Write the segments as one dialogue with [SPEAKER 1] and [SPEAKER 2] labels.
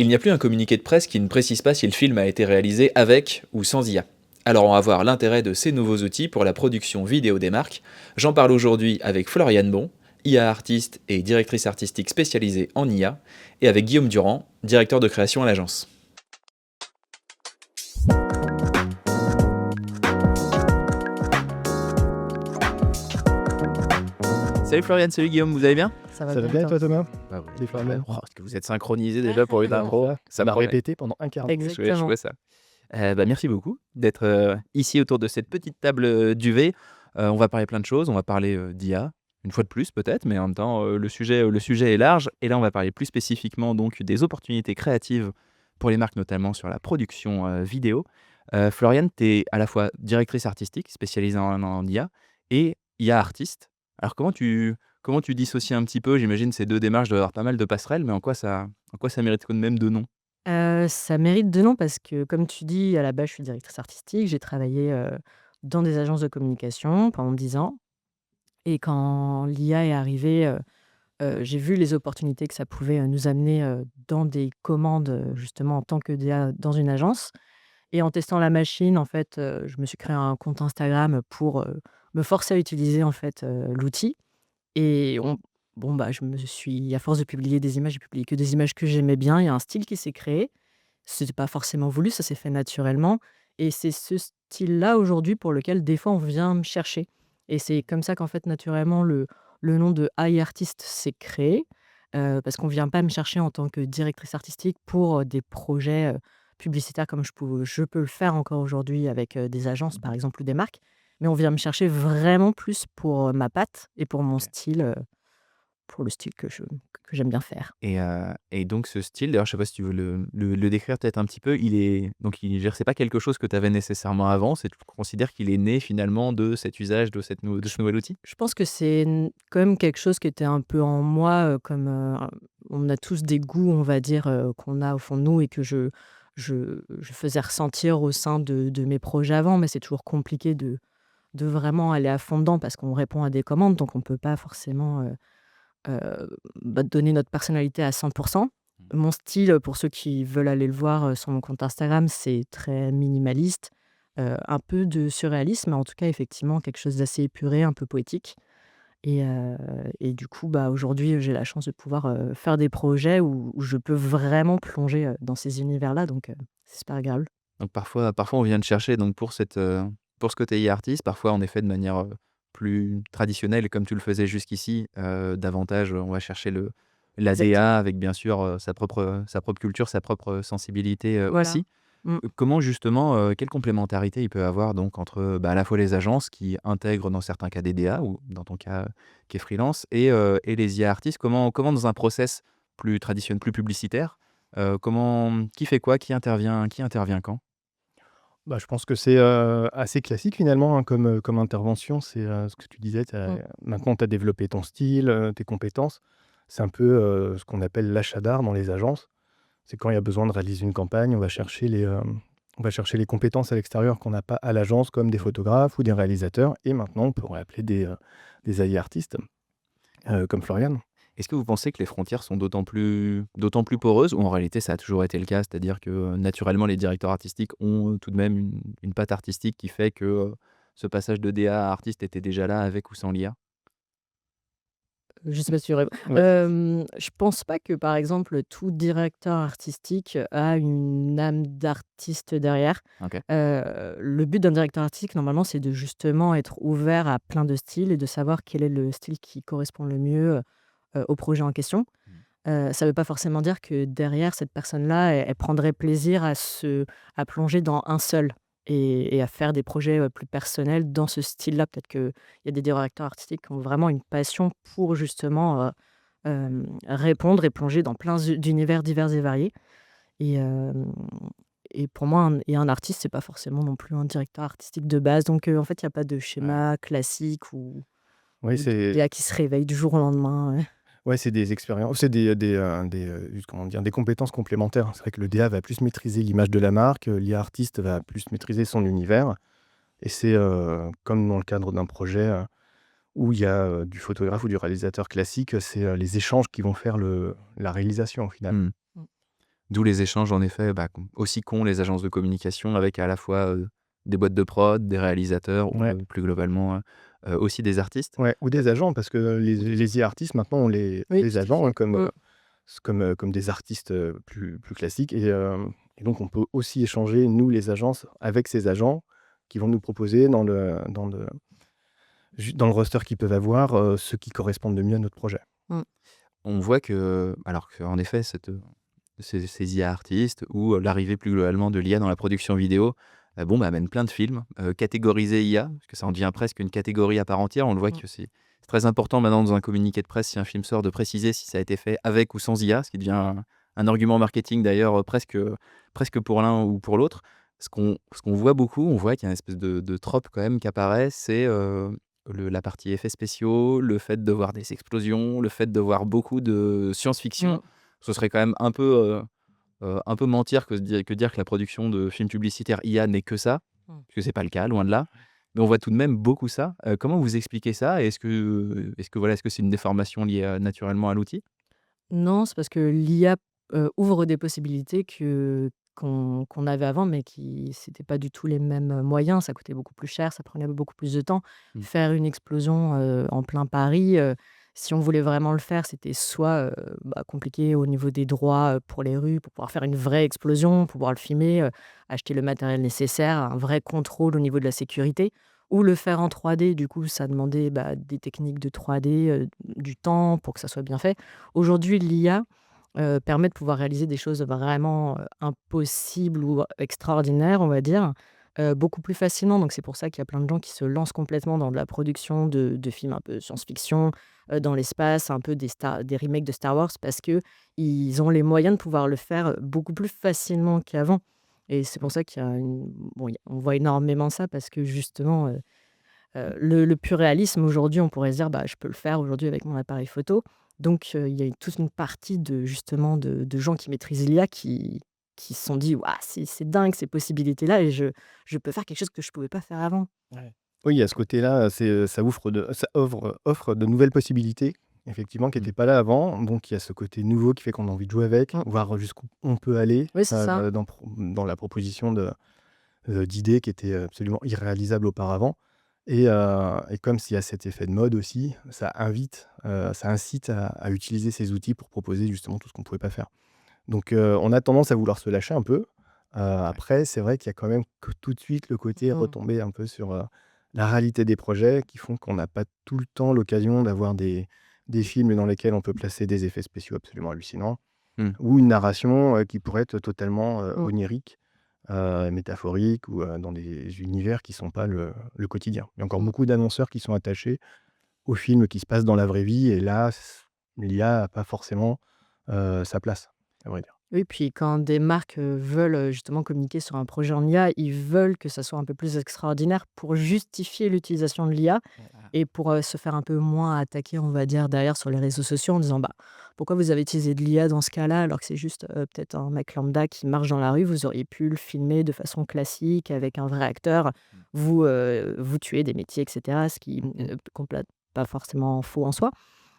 [SPEAKER 1] Il n'y a plus un communiqué de presse qui ne précise pas si le film a été réalisé avec ou sans IA. Alors on va voir l'intérêt de ces nouveaux outils pour la production vidéo des marques. J'en parle aujourd'hui avec Floriane Bon, IA artiste et directrice artistique spécialisée en IA, et avec Guillaume Durand, directeur de création à l'agence. Salut Floriane, salut Guillaume, vous allez bien?
[SPEAKER 2] Ça va
[SPEAKER 3] Ça va
[SPEAKER 2] bien
[SPEAKER 3] bien
[SPEAKER 2] toi?
[SPEAKER 3] toi Thomas?
[SPEAKER 1] Bah oui.
[SPEAKER 3] Les Florian.
[SPEAKER 1] Est-ce que vous êtes synchronisés déjà pour une intro? Ça
[SPEAKER 3] On a
[SPEAKER 1] promet.
[SPEAKER 3] répété pendant un quart d'heure.
[SPEAKER 1] Je
[SPEAKER 2] Exactement.
[SPEAKER 1] vois ça. Merci beaucoup d'être ici autour de cette petite table duvet. On va parler plein de choses. On va parler d'IA, une fois de plus peut-être, mais en même temps, le sujet est large. Et là, on va parler plus spécifiquement donc des opportunités créatives pour les marques, notamment sur la production vidéo. Floriane, tu es à la fois directrice artistique spécialisée en IA et IA artiste. Alors comment tu dissocies un petit peu? J'imagine ces deux démarches doivent avoir pas mal de passerelles, mais en quoi ça mérite quand même deux noms?
[SPEAKER 2] Ça mérite 2 noms parce que comme tu dis, à la base, je suis directrice artistique. J'ai travaillé, dans des agences de communication pendant 10 ans et quand l'IA est arrivée, j'ai vu les opportunités que ça pouvait, nous amener, dans des commandes, justement en tant que DA dans une agence et en testant la machine, en fait, je me suis créé un compte Instagram pour, me forcer à utiliser, en fait, l'outil. Et je me suis à force de publier des images, j'ai publié que des images que j'aimais bien. Il y a un style qui s'est créé. C'était pas forcément voulu, ça s'est fait naturellement et c'est ce style-là aujourd'hui pour lequel des fois on vient me chercher et c'est comme ça qu'en fait naturellement le nom de AI artiste s'est créé, parce qu'on vient pas me chercher en tant que directrice artistique pour, des projets, publicitaires comme je peux le faire encore aujourd'hui avec, des agences par exemple ou des marques. Mais on vient me chercher vraiment plus pour, ma patte et pour mon style, pour le style que j'aime bien faire.
[SPEAKER 1] Et donc ce style, d'ailleurs, je sais pas si tu veux le décrire peut-être un petit peu, c'est pas quelque chose que tu avais nécessairement avant, tu considères qu'il est né finalement de cet usage de ce nouvel outil?
[SPEAKER 2] Je pense que c'est quand même quelque chose qui était un peu en moi, comme, on a tous des goûts, on va dire, qu'on a au fond de nous et que je faisais ressentir au sein de mes projets avant, mais c'est toujours compliqué de vraiment aller à fond dedans parce qu'on répond à des commandes, donc on peut pas forcément, donner notre personnalité à 100.
[SPEAKER 1] Mmh.
[SPEAKER 2] Mon style, pour ceux qui veulent aller le voir, sur mon compte Instagram, c'est très minimaliste, un peu de surréalisme, mais en tout cas, effectivement, quelque chose d'assez épuré, un peu poétique et du coup, aujourd'hui, j'ai la chance de pouvoir, faire des projets où je peux vraiment plonger, dans ces univers-là, donc c'est super agréable.
[SPEAKER 1] Donc parfois on vient te chercher donc pour ce côté artiste, parfois en effet de manière, plus traditionnelle comme tu le faisais jusqu'ici, davantage, on va chercher la
[SPEAKER 2] Exactement.
[SPEAKER 1] DA avec bien sûr, sa propre culture, sa propre sensibilité,
[SPEAKER 2] Voilà.
[SPEAKER 1] aussi.
[SPEAKER 2] Mmh.
[SPEAKER 1] Comment justement, quelle complémentarité il peut avoir donc entre, à la fois les agences qui intègrent dans certains cas des DA ou dans ton cas, qui est freelance et les IA artistes? Comment dans un process plus traditionnel, plus publicitaire, qui fait quoi? Qui intervient quand?
[SPEAKER 3] Je pense que c'est, assez classique finalement, hein, comme intervention. C'est, ce que tu disais,
[SPEAKER 2] Mmh.
[SPEAKER 3] maintenant tu as développé ton style, tes compétences. C'est un peu, ce qu'on appelle l'achat d'art dans les agences. C'est quand il y a besoin de réaliser une campagne, on va chercher les compétences à l'extérieur qu'on n'a pas à l'agence, comme des photographes ou des réalisateurs et maintenant on pourrait appeler des AI artistes, comme Florian.
[SPEAKER 1] Est-ce que vous pensez que les frontières sont d'autant plus poreuses ou en réalité ça a toujours été le cas? C'est-à-dire que, naturellement les directeurs artistiques ont tout de même une patte artistique qui fait que, ce passage de DA à artiste était déjà là avec ou sans l'IA?
[SPEAKER 2] Je sais pas si tu aurais
[SPEAKER 3] Ouais.
[SPEAKER 2] je pense pas que, par exemple, tout directeur artistique a une âme d'artiste derrière.
[SPEAKER 1] OK.
[SPEAKER 2] Le but d'un directeur artistique, normalement, c'est de justement être ouvert à plein de styles et de savoir quel est le style qui correspond le mieux, au projet en question.
[SPEAKER 1] Mmh.
[SPEAKER 2] Ça veut pas forcément dire que derrière cette personne-là, elle prendrait plaisir à plonger dans un seul et à faire des projets, plus personnels dans ce style-là. Peut-être qu'il y a des directeurs artistiques qui ont vraiment une passion pour justement, répondre et plonger dans plein d'univers divers et variés et hem et pour moi un artiste, c'est pas forcément non plus un directeur artistique de base. Donc en fait, il y a pas de
[SPEAKER 1] Ouais.
[SPEAKER 2] schéma classique
[SPEAKER 3] Oui,
[SPEAKER 2] ou de DA qui se réveille du jour au lendemain, ouais.
[SPEAKER 3] ouais, c'est des expériences, c'est comment dire? Des compétences complémentaires. C'est vrai que le DA va plus maîtriser l'image de la marque, l'IA artiste va plus maîtriser son univers et c'est, comme dans le cadre d'un projet, où il y a, du photographe ou du réalisateur classique, c'est, les échanges qui vont faire la réalisation au final.
[SPEAKER 1] Mmh.
[SPEAKER 2] Mmh.
[SPEAKER 1] D'où les échanges en effet, aussi qu'ont les agences de communication avec à la fois, des boîtes de prod, des réalisateurs ou,
[SPEAKER 3] Ouais,
[SPEAKER 1] plus globalement, aussi des artistes.
[SPEAKER 3] ouais, ou des agents parce que les IA-artistes maintenant ont
[SPEAKER 2] Oui,
[SPEAKER 3] les
[SPEAKER 2] tout à
[SPEAKER 3] agents,
[SPEAKER 2] fait.
[SPEAKER 3] comme,
[SPEAKER 2] Mmh.
[SPEAKER 3] comme des artistes, plus classiques et donc on peut aussi échanger, nous les agences, avec ces agents qui vont nous proposer dans le roster qu'ils peuvent avoir, ceux qui correspondent le mieux à notre projet.
[SPEAKER 2] Mmh.
[SPEAKER 1] On voit que alors qu'en effet ces IA artistes ou, l'arrivée plus globalement de l'IA dans la production vidéo, amène plein de films, catégorisés IA, parce que ça en devient presque une catégorie à part entière. On le voit
[SPEAKER 2] Mmh.
[SPEAKER 1] que c'est très important maintenant dans un communiqué de presse, si un film sort, de préciser si ça a été fait avec ou sans IA, ce qui devient un argument marketing d'ailleurs, presque pour l'un ou pour l'autre. Ce qu'on voit beaucoup, on voit qu'il y a une espèce de trope quand même qui apparaît, c'est, la partie effets spéciaux, le fait de voir des explosions, le fait de voir beaucoup de science-fiction.
[SPEAKER 2] Mmh.
[SPEAKER 1] Ce serait quand même un peu mentir que dire que la production de films publicitaires IA n'est que ça,
[SPEAKER 2] Mmh.
[SPEAKER 1] parce que c'est pas le cas, loin de là. Mais on voit tout de même beaucoup ça. Comment vous expliquez ça? Et est-ce que c'est une déformation liée naturellement à l'outil?
[SPEAKER 2] Non, c'est parce que l'IA, ouvre des possibilités qu'on avait avant, mais qui c'était pas du tout les mêmes, moyens. Ça coûtait beaucoup plus cher, ça prenait beaucoup plus de temps.
[SPEAKER 1] Mmh.
[SPEAKER 2] Faire une explosion, en plein Paris, si on voulait vraiment le faire, c'était soit, compliqué au niveau des droits, pour les rues, pour pouvoir faire une vraie explosion, pouvoir le filmer, acheter le matériel nécessaire, un vrai contrôle au niveau de la sécurité, ou le faire en 3D. Du coup, ça demandait, des techniques de 3D, du temps pour que ça soit bien fait. Aujourd'hui, l'IA, permet de pouvoir réaliser des choses vraiment, impossibles ou extraordinaires, on va dire, beaucoup plus facilement. Donc c'est pour ça qu'il y a plein de gens qui se lancent complètement dans de la production de films un peu science-fiction, dans l'espace, un peu des remakes de Star Wars parce que ils ont les moyens de pouvoir le faire, beaucoup plus facilement qu'avant et c'est pour ça qu'il y a une bon, il y a on voit énormément ça parce que justement, le pur réalisme, aujourd'hui, on pourrait se dire: «Bah, je peux le faire aujourd'hui avec mon appareil photo». Donc il y a toute une partie de justement de gens qui maîtrisent l'IA qui se sont dit: «Waouh, c'est dingue ces possibilités-là et je peux faire quelque chose que je ne pouvais pas faire avant».
[SPEAKER 3] Ouais. Oui, il y a ce côté-là, ça offre de nouvelles possibilités, effectivement, qui
[SPEAKER 1] Mmh.
[SPEAKER 3] n'étaient pas là avant. Donc il y a ce côté nouveau qui fait qu'on a envie de jouer avec,
[SPEAKER 2] Mmh.
[SPEAKER 3] voir jusqu'où on peut aller,
[SPEAKER 2] Oui, c'est ça.
[SPEAKER 3] dans la proposition d'idées qui étaient absolument irréalisables auparavant et comme s'il y a cet effet de mode aussi, ça incite à utiliser ces outils pour proposer justement tout ce qu'on ne pouvait pas faire. Donc on a tendance à vouloir se lâcher un peu.
[SPEAKER 1] Ouais.
[SPEAKER 3] Après, c'est vrai qu'il y a quand même que tout de suite le côté
[SPEAKER 2] Mmh.
[SPEAKER 3] retomber un peu sur, la réalité des projets qui font qu'on n'a pas tout le temps l'occasion d'avoir des films dans lesquels on peut placer des effets spéciaux absolument hallucinants
[SPEAKER 1] Mmh.
[SPEAKER 3] ou une narration, qui pourrait être totalement,
[SPEAKER 2] Mmh.
[SPEAKER 3] onirique, métaphorique ou, dans des univers qui sont pas le quotidien. Il y a encore
[SPEAKER 2] Mmh.
[SPEAKER 3] beaucoup d'annonceurs qui sont attachés aux films qui se passent dans la vraie vie et là, l'IA a pas forcément, sa place, à vrai dire.
[SPEAKER 2] Oui, puis quand des marques, veulent, justement communiquer sur un projet en IA, ils veulent que ça soit un peu plus extraordinaire pour justifier l'utilisation de l'IA et pour, se faire un peu moins attaquer, on va dire, derrière sur les réseaux sociaux en disant: «Bah, pourquoi vous avez utilisé de l'IA dans ce cas-là alors que c'est juste, peut-être un mec lambda qui marche dans la rue? Vous auriez pu le filmer de façon classique avec un vrai acteur. Vous tuez des métiers» et cetera, ce qui, complète pas forcément faux en soi.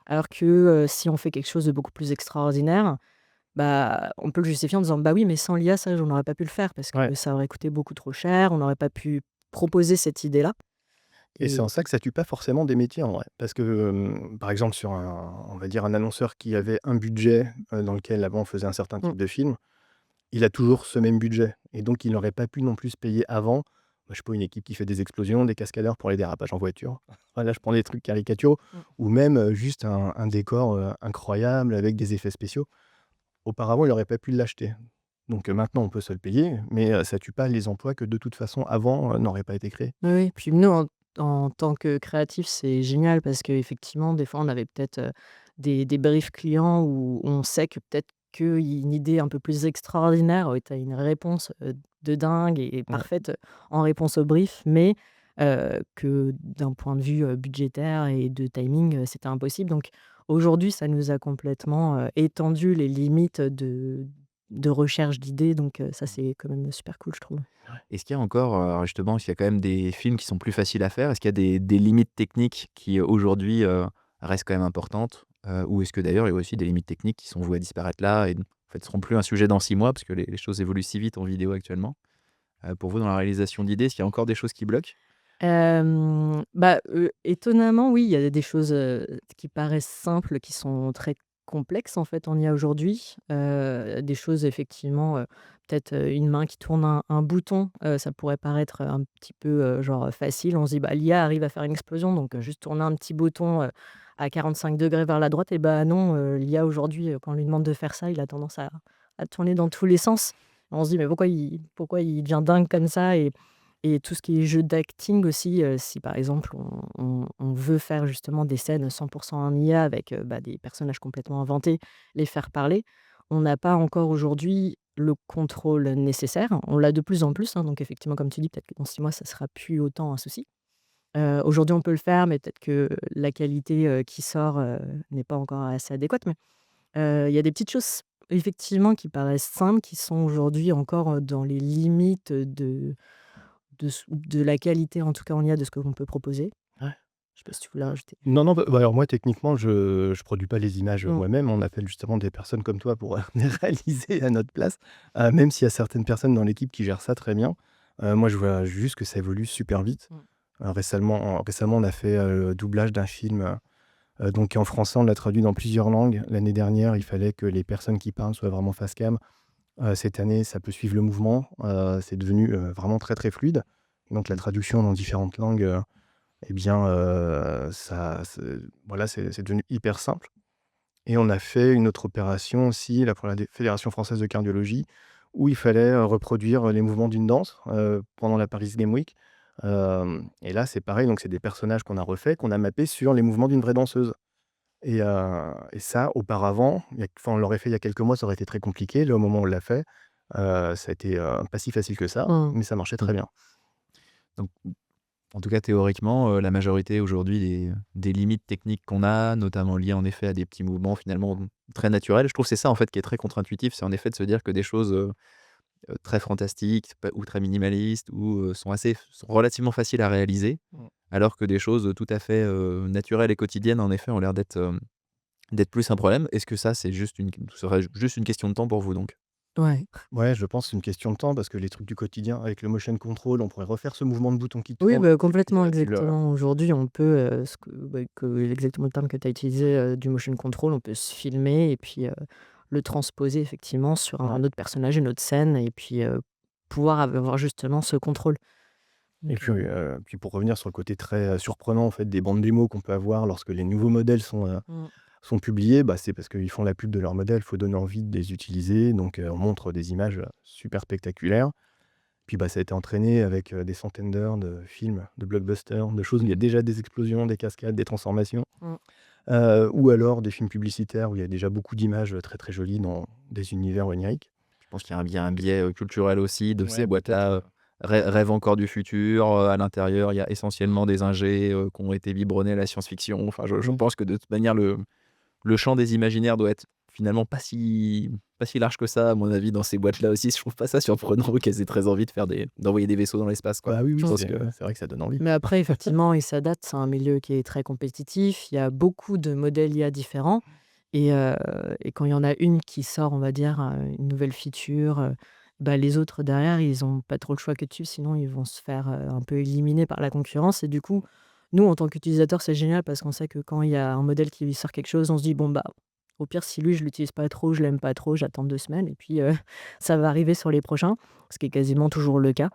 [SPEAKER 2] Alors que, si on fait quelque chose de beaucoup plus extraordinaire, on peut le justifier en disant: «Bah, oui, mais sans l'IA, ça, on n'aurait pas pu le faire parce
[SPEAKER 3] Ouais.
[SPEAKER 2] que ça aurait coûté beaucoup trop cher, on n'aurait pas pu proposer cette idée-là»
[SPEAKER 3] Et c'est
[SPEAKER 2] et
[SPEAKER 3] en ça que ça tue pas forcément des métiers en vrai. Parce que, par exemple sur on va dire un annonceur qui avait un budget, dans lequel avant on faisait un certain
[SPEAKER 2] mmh,
[SPEAKER 3] type de film, il a toujours ce même budget et donc il n'aurait pas pu non plus se payer avant, je sais pas, une équipe qui fait des explosions, des cascadeurs pour les dérapages en voiture. Voilà, je prends des trucs caricaturaux
[SPEAKER 2] mmh.
[SPEAKER 3] ou même, juste un décor, incroyable avec des effets spéciaux. Auparavant, il aurait pas pu l'acheter. Donc, maintenant on peut se le payer, mais, ça tue pas les emplois que de toute façon avant, n'auraient pas été créés.
[SPEAKER 2] Oui, oui, puis nous, en tant que créatifs, c'est génial parce qu'effectivement, des fois, on avait peut-être, des briefs clients où on sait que peut-être qu'une idée un peu plus extraordinaire aurait été une réponse, de dingue et
[SPEAKER 3] Ouais.
[SPEAKER 2] parfaite, en réponse au brief, mais que d'un point de vue, budgétaire et de timing, c'était impossible. Donc aujourd'hui, ça nous a complètement, étendu les limites de recherche d'idées, donc ça, c'est quand même super cool, je trouve.
[SPEAKER 1] Est-ce qu'il y a encore, alors justement, est-ce qu'il y a quand même des films qui sont plus faciles à faire? Est-ce qu'il y a des limites techniques qui, aujourd'hui, restent quand même importantes? Ou est-ce que d'ailleurs il y a aussi des limites techniques qui sont vouées à disparaître là et fait, ne seront plus un sujet dans 6 mois parce que les choses évoluent si vite en vidéo actuellement. Pour vous, dans la réalisation d'idées, est-ce qu'il y a encore des choses qui bloquent?
[SPEAKER 2] Étonnamment, oui, il y a des choses, qui paraissent simples, qui sont très complexes, en fait, en IA aujourd'hui. Des choses effectivement, peut-être, une main qui tourne un bouton, ça pourrait paraître un petit peu, genre, facile. On se dit: «Bah, l'IA arrive à faire une explosion, donc juste tourner un petit bouton, à 45 degrés vers la droite» et bah, non, l'IA aujourd'hui, quand on lui demande de faire ça, il a tendance à tourner dans tous les sens. On se dit: «Mais pourquoi il devient dingue comme ça?» Et tout ce qui est jeu d'acting aussi, si par exemple on veut faire justement des scènes 100 en IA avec, des personnages complètement inventés, les faire parler, on n'a pas encore aujourd'hui le contrôle nécessaire. On l'a de plus en plus, hein, donc effectivement comme tu dis, peut-être que dans 6 mois ça sera plus autant un souci. Aujourd'hui on peut le faire, mais peut-être que la qualité, qui sort, n'est pas encore assez adéquate. Mais, il y a des petites choses effectivement qui paraissent simples, qui sont aujourd'hui encore, dans les limites, de la qualité, en tout cas en IA, de ce que l'on peut proposer.
[SPEAKER 3] Ouais.
[SPEAKER 2] Je sais pas si tu voulais rajouter?
[SPEAKER 3] Non, non, alors moi techniquement je produis pas les images,
[SPEAKER 2] Mmh.
[SPEAKER 3] moi-même. On appelle justement des personnes comme toi pour, les réaliser à notre place. Même s'il y a certaines personnes dans l'équipe qui gèrent ça très bien. Moi je vois juste que ça évolue super vite.
[SPEAKER 2] Mmh.
[SPEAKER 3] Récemment on a fait, le doublage d'un film, donc en français on l'a traduit dans plusieurs langues. L'année dernière, il fallait que les personnes qui parlent soient vraiment face cam. Cette année, ça peut suivre le mouvement. C'est devenu, vraiment très, très fluide. Donc la traduction dans différentes langues, eh bien, c'est devenu hyper simple. Et on a fait une autre opération aussi, là, pour la Fédération française de cardiologie, où il fallait, reproduire les mouvements d'une danse, pendant la Paris Game Week. Et là, c'est pareil, donc c'est des personnages qu'on a refaits, qu'on a mappés sur les mouvements d'une vraie danseuse. Et ça, auparavant, on l'aurait fait il y a quelques mois, ça aurait été très compliqué. Là, au moment où on l'a fait, ça a été, pas si facile que ça,
[SPEAKER 2] Mmh.
[SPEAKER 3] mais ça marchait
[SPEAKER 1] Mmh.
[SPEAKER 3] très bien.
[SPEAKER 1] Donc, en tout cas, théoriquement, la majorité aujourd'hui des limites techniques qu'on a, notamment liées en effet à des petits mouvements finalement très naturels. Je trouve que c'est ça en fait qui est très contre-intuitif, c'est en effet de se dire que des choses, très fantastiques ou très minimalistes ou, sont relativement faciles à réaliser,
[SPEAKER 3] Mmh.
[SPEAKER 1] alors que des choses, tout à fait, naturelles et quotidiennes en effet ont l'air d'être plus un problème. Est-ce que ça, ce serait juste une question de temps pour vous donc?
[SPEAKER 2] Ouais.
[SPEAKER 3] Ouais, je pense que c'est une question de temps parce que les trucs du quotidien avec le motion control, on pourrait refaire ce mouvement de bouton qui
[SPEAKER 2] Oui,
[SPEAKER 3] tourne et puis,
[SPEAKER 2] complètement,
[SPEAKER 3] tu le
[SPEAKER 2] exactement. Aujourd'hui, on peut, exactement le terme que tu as utilisé, du motion control, on peut se filmer et puis, le transposer effectivement sur
[SPEAKER 3] ouais.
[SPEAKER 2] un autre personnage, une autre scène et puis, pouvoir avoir justement ce contrôle.
[SPEAKER 3] Et
[SPEAKER 2] Donc,
[SPEAKER 3] puis pour revenir sur le côté très, surprenant en fait des bandes démos qu'on peut avoir lorsque les nouveaux modèles
[SPEAKER 2] mmh,
[SPEAKER 3] sont publiés, bah, c'est parce qu'ils font la pub de leurs modèles, il faut donner envie de les utiliser, donc on montre des images, super spectaculaires. Puis, bah, ça a été entraîné avec, des centaines d'heures de films, de blockbusters, de choses où il y a déjà des explosions, des cascades, des transformations,
[SPEAKER 2] mmh.
[SPEAKER 3] ou alors des films publicitaires où il y a déjà beaucoup d'images, très, très jolies dans des univers oniriques.
[SPEAKER 1] Je pense qu'il y a un biais, culturel aussi de ces
[SPEAKER 3] Ouais, peut-être,
[SPEAKER 1] boîtes-là, rêvent encore du futur, à l'intérieur, il y a essentiellement des ingés, qui ont été biberonnés à la science-fiction. Enfin, je
[SPEAKER 3] mmh.
[SPEAKER 1] pense que de toute manière, le champ des imaginaires doit être finalement pas si large que ça, à mon avis, dans ces boîtes-là aussi. Je trouve pas ça surprenant qu'elles aient très envie d'envoyer des vaisseaux dans l'espace, quoi.
[SPEAKER 3] Bah, oui,
[SPEAKER 1] Je
[SPEAKER 3] oui,
[SPEAKER 1] pense que
[SPEAKER 3] c'est vrai que ça donne envie.
[SPEAKER 2] Mais après, effectivement, il s'adapte. C'est un milieu qui est très compétitif. Il y a beaucoup de modèles IA différents et et quand il y en a une qui sort, on va dire, une nouvelle feature, les autres derrière, ils ont pas trop le choix que dessus, sinon ils vont se faire, un peu éliminer par la concurrence et du coup, nous, en tant qu'utilisateurs, c'est génial parce qu'on sait que quand il y a un modèle qui sort quelque chose, on se dit: «Bon, bah, au pire, si lui, je l'utilise pas trop, je l'aime pas trop, j'attends 2 semaines et puis, ça va arriver sur les prochains», ce qui est quasiment toujours le cas.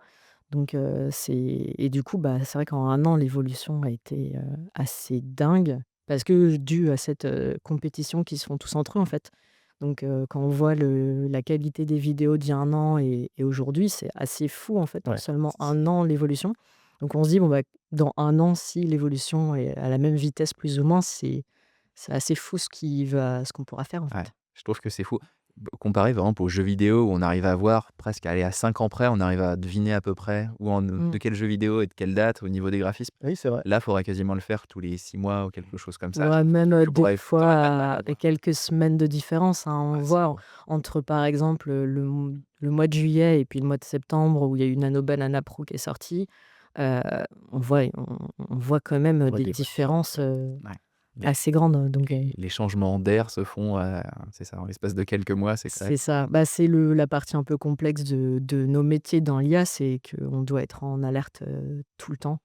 [SPEAKER 2] Donc c'est et du coup, c'est vrai qu'en 1 an, l'évolution a été, assez dingue parce que dû à cette, compétition qu'ils se font tous entre eux, en fait. Donc quand on voit la qualité des vidéos d'il y a 1 an et aujourd'hui, c'est assez fou, en fait, en
[SPEAKER 3] Ouais.
[SPEAKER 2] seulement 1 an, l'évolution. Donc on se dit: «Bon, dans 1 an, si l'évolution est à la même vitesse plus ou moins, c'est assez fou ce qu'on pourra faire, en
[SPEAKER 1] ouais,
[SPEAKER 2] fait».
[SPEAKER 1] je trouve que c'est fou. Comparé par exemple aux jeux vidéo où on arrive à voir presque aller à 5 ans près, on arrive à deviner à peu près de
[SPEAKER 2] Mmh.
[SPEAKER 1] quel jeu vidéo et de quelle date au niveau des graphismes.
[SPEAKER 3] Oui, c'est vrai.
[SPEAKER 1] Là, il faudrait quasiment le faire tous les 6 mois ou quelque chose comme ça.
[SPEAKER 2] Ouais, même,
[SPEAKER 1] Je
[SPEAKER 2] des
[SPEAKER 1] pourrais
[SPEAKER 2] fois
[SPEAKER 1] j'aurais pas de mal à
[SPEAKER 2] avec
[SPEAKER 1] voir.
[SPEAKER 2] quelques semaines de différence, hein. On
[SPEAKER 1] Ouais, c'est
[SPEAKER 2] voit
[SPEAKER 1] fou.
[SPEAKER 2] entre, par exemple, le mois de juillet et puis le mois de septembre où il y a eu Nano Banana Pro qui est sorti, heu, on voit quand même,
[SPEAKER 3] On voit
[SPEAKER 2] des
[SPEAKER 3] des vraies différences,
[SPEAKER 2] différences,
[SPEAKER 3] ouais.
[SPEAKER 1] Ouais. Les
[SPEAKER 2] assez grande, donc
[SPEAKER 1] les changements d'air se font, c'est ça, en l'espace de quelques mois, c'est que ça
[SPEAKER 2] c'est ça. Bah, c'est la partie un peu complexe de nos métiers dans l'IA, c'est qu'on doit être en alerte, tout le temps.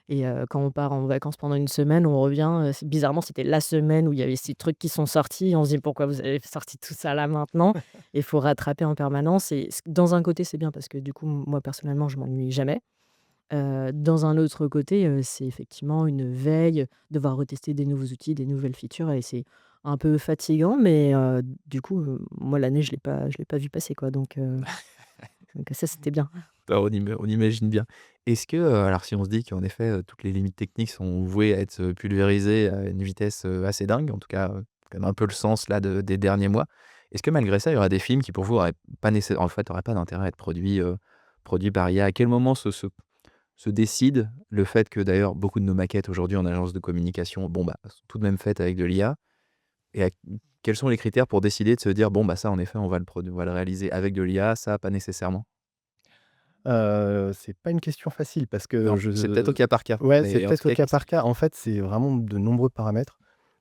[SPEAKER 2] Et quand on part en vacances pendant une semaine, on revient, bizarrement, c'était la semaine où il y avait ces trucs qui sont sortis. On se dit: «Pourquoi vous avez sorti tout ça là maintenant?» Et il faut rattraper en permanence et dans un côté, c'est bien parce que du coup, moi personnellement, je m'ennuie jamais. Dans un autre côté, c'est effectivement une veille, devoir retester des nouveaux outils, des nouvelles features et c'est un peu fatigant mais du coup, moi l'année, je l'ai pas vu passer quoi donc ça, c'était bien.
[SPEAKER 1] bah, on imagine bien. Est-ce que, alors si on se dit qu'en effet, toutes les limites techniques sont vouées à être, pulvérisées à une vitesse, assez dingue, en tout cas, comme un peu le sens là des derniers mois. Est-ce que malgré ça, il y aura des films qui pour vous auraient pas en fait, auraient pas d'intérêt à être produits par IA? À quel moment se décide le fait que d'ailleurs beaucoup de nos maquettes aujourd'hui en agence de communication, bon, bah, sont tout de même faites avec de l'IA et quels sont les critères pour décider de se dire: «Bon, bah, ça en effet on va le réaliser avec de l'IA, ça pas nécessairement»?
[SPEAKER 3] C'est pas une question facile parce que
[SPEAKER 1] Non, c'est peut-être au cas par cas,
[SPEAKER 3] ouais, c'est
[SPEAKER 1] mais en tout
[SPEAKER 3] peut-être au
[SPEAKER 1] cas
[SPEAKER 3] cas par cas. En fait, c'est vraiment de nombreux paramètres.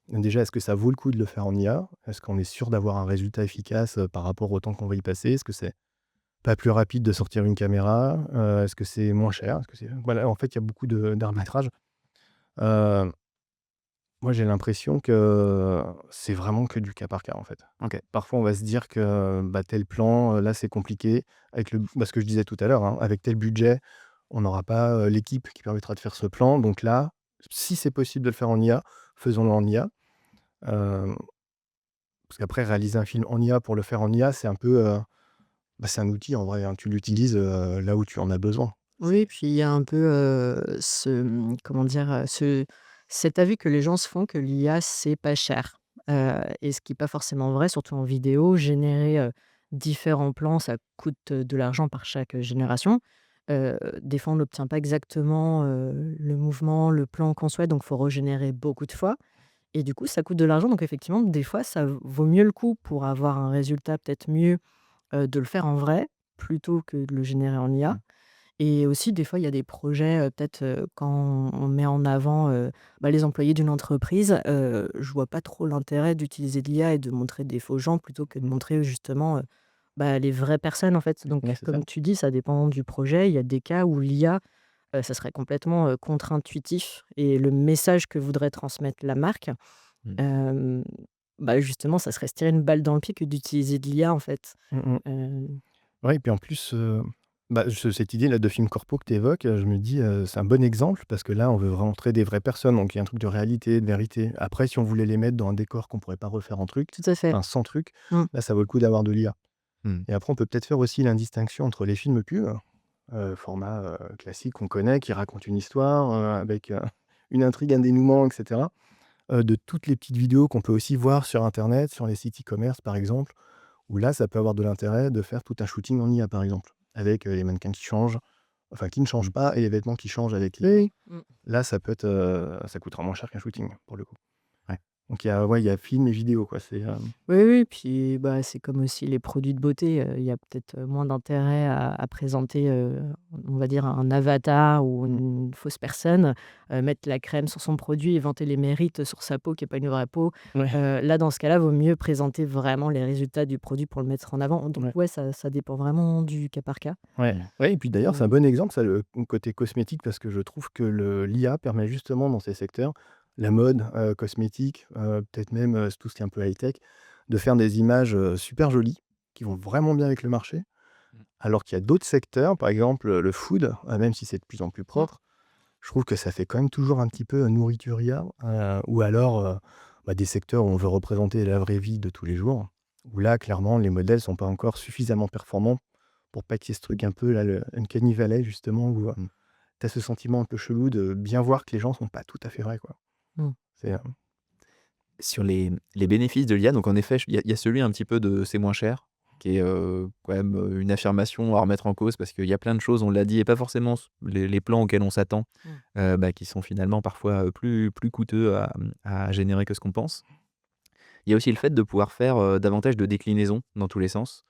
[SPEAKER 3] Déjà, est-ce que ça vaut le coup de le faire en IA? Est-ce qu'on est sûr d'avoir un résultat efficace, par rapport au temps qu'on va y passer? Est-ce que c'est pas plus rapide de sortir une caméra? Est-ce que c'est moins cher? Est-ce que c'est voilà, en fait, il y a beaucoup d'arbitrage. Heu, Moi, j'ai l'impression que c'est vraiment que du cas par cas, en fait.
[SPEAKER 1] OK.
[SPEAKER 3] Parfois, on va se dire que, bah, tel plan, là, c'est compliqué avec ce que je disais tout à l'heure, hein, avec tel budget, on n'aura pas, l'équipe qui permettra de faire ce plan. Donc là, si c'est possible de le faire en IA, faisons-le en IA. Hem, Parce qu'après réaliser un film en IA pour le faire en IA, c'est un peu, bah, c'est un outil en vrai, hein. Tu l'utilises, là où tu en as besoin. C'est
[SPEAKER 2] Oui, puis il y a un peu, comment dire? Cet avis que les gens se font que l'IA, c'est pas cher, et ce qui est pas forcément vrai, surtout en vidéo. Générer, différents plans, ça coûte, de l'argent par chaque génération. Des fois, on n'obtient pas exactement, le mouvement, le plan qu'on souhaite, donc il faut régénérer beaucoup de fois et du coup, ça coûte de l'argent donc effectivement, des fois, ça vaut mieux le coup pour avoir un résultat peut-être mieux, de le faire en vrai, plutôt que de le générer en IA.
[SPEAKER 1] Mmh.
[SPEAKER 2] Et aussi, des fois, il y a des projets, peut-être, quand on met en avant, bah, les employés d'une entreprise, je vois pas trop l'intérêt d'utiliser de l'IA et de montrer des faux gens plutôt que de montrer justement, bah, les vraies personnes, en fait.
[SPEAKER 3] ouais,
[SPEAKER 2] Donc
[SPEAKER 3] c'est ça.
[SPEAKER 2] comme tu dis, ça dépend du projet. Il y a des cas où l'IA, ça serait complètement, contre-intuitif et le message que voudrait transmettre la marque,
[SPEAKER 1] Mmh.
[SPEAKER 2] hem, bah, justement, ça serait se tirer une balle dans le pied que d'utiliser de l'IA, en fait.
[SPEAKER 3] Mmh mh.
[SPEAKER 2] Heu,
[SPEAKER 3] Ouais et puis en plus, bah, cette idée-là de film corpo que tu évoques, je me dis, c'est un bon exemple parce que là, on veut montrer des vraies personnes, donc il y a un truc de réalité, de vérité. Après, si on voulait les mettre dans un décor qu'on pourrait pas refaire en truc,
[SPEAKER 2] tout à fait.
[SPEAKER 3] enfin sans truc,
[SPEAKER 2] Mmh.
[SPEAKER 3] là, ça vaut le coup d'avoir de l'IA.
[SPEAKER 1] Mmh.
[SPEAKER 3] Et après, on peut peut-être faire aussi l'indistinction entre les films pubs, format, classique qu'on connaît, qui raconte une histoire, avec, une intrigue, un dénouement et cetera. De toutes les petites vidéos qu'on peut aussi voir sur internet, sur les sites e-commerce, par exemple, où là, ça peut avoir de l'intérêt de faire tout un shooting en IA, par exemple, avec, les mannequins qui changent, enfin qui ne changent
[SPEAKER 1] Mmh.
[SPEAKER 3] pas et les vêtements qui changent avec l'IA.
[SPEAKER 2] Mmh.
[SPEAKER 3] Là, ça peut être, ça coûtera moins cher qu'un shooting, pour le coup.
[SPEAKER 1] Ouais.
[SPEAKER 3] Donc il y a ouais, il y a film et vidéo, quoi,
[SPEAKER 2] Oui, oui, puis, bah, c'est comme aussi les produits de beauté, il y a peut-être, moins d'intérêt à présenter, on va dire un avatar ou une fausse personne, mettre la crème sur son produit et vanter les mérites sur sa peau qui est pas une vraie peau.
[SPEAKER 3] ouais,
[SPEAKER 2] Là, dans ce cas-là, vaut mieux présenter vraiment les résultats du produit pour le mettre en avant. Donc
[SPEAKER 3] ouais,
[SPEAKER 2] ouais, ça dépend vraiment du cas par cas.
[SPEAKER 3] ouais.
[SPEAKER 1] Mmh.
[SPEAKER 3] Ouais et puis d'ailleurs, c'est un
[SPEAKER 2] Heu,
[SPEAKER 3] bon exemple ça, le côté cosmétique parce que je trouve que l'IA permet justement dans ces secteurs, la mode, cosmétique, peut-être même, tout ce qui est un peu high-tech, de faire des images, super jolies, qui vont vraiment bien avec le marché.
[SPEAKER 1] Mmh.
[SPEAKER 3] Alors qu'il y a d'autres secteurs, par exemple, le food, même si c'est de plus en plus
[SPEAKER 2] mmh,
[SPEAKER 3] propre, je trouve que ça fait quand même toujours un petit peu, nourrituria, ou alors, bah, des secteurs où on veut représenter la vraie vie de tous les jours, où là, clairement, les modèles sont pas encore suffisamment performants pour pas qu'il y ait ce truc un peu là, le uncanny valley justement où,
[SPEAKER 1] Mmh.
[SPEAKER 3] tu as ce sentiment un peu chelou de bien voir que les gens sont pas tout à fait vrais, quoi.
[SPEAKER 2] mmh.
[SPEAKER 3] C'est,
[SPEAKER 1] Sur les bénéfices de l'IA, donc en effet, il y a celui un petit peu de «c'est moins cher», qui est, quand même, une affirmation à remettre en cause parce qu'il y a plein de choses, on l'a dit et pas forcément les plans auxquels on s'attend,
[SPEAKER 2] Mmh.
[SPEAKER 1] bah, qui sont finalement parfois, plus coûteux à générer que ce qu'on pense. Il y a aussi le fait de pouvoir faire, davantage de déclinaisons dans tous les sens.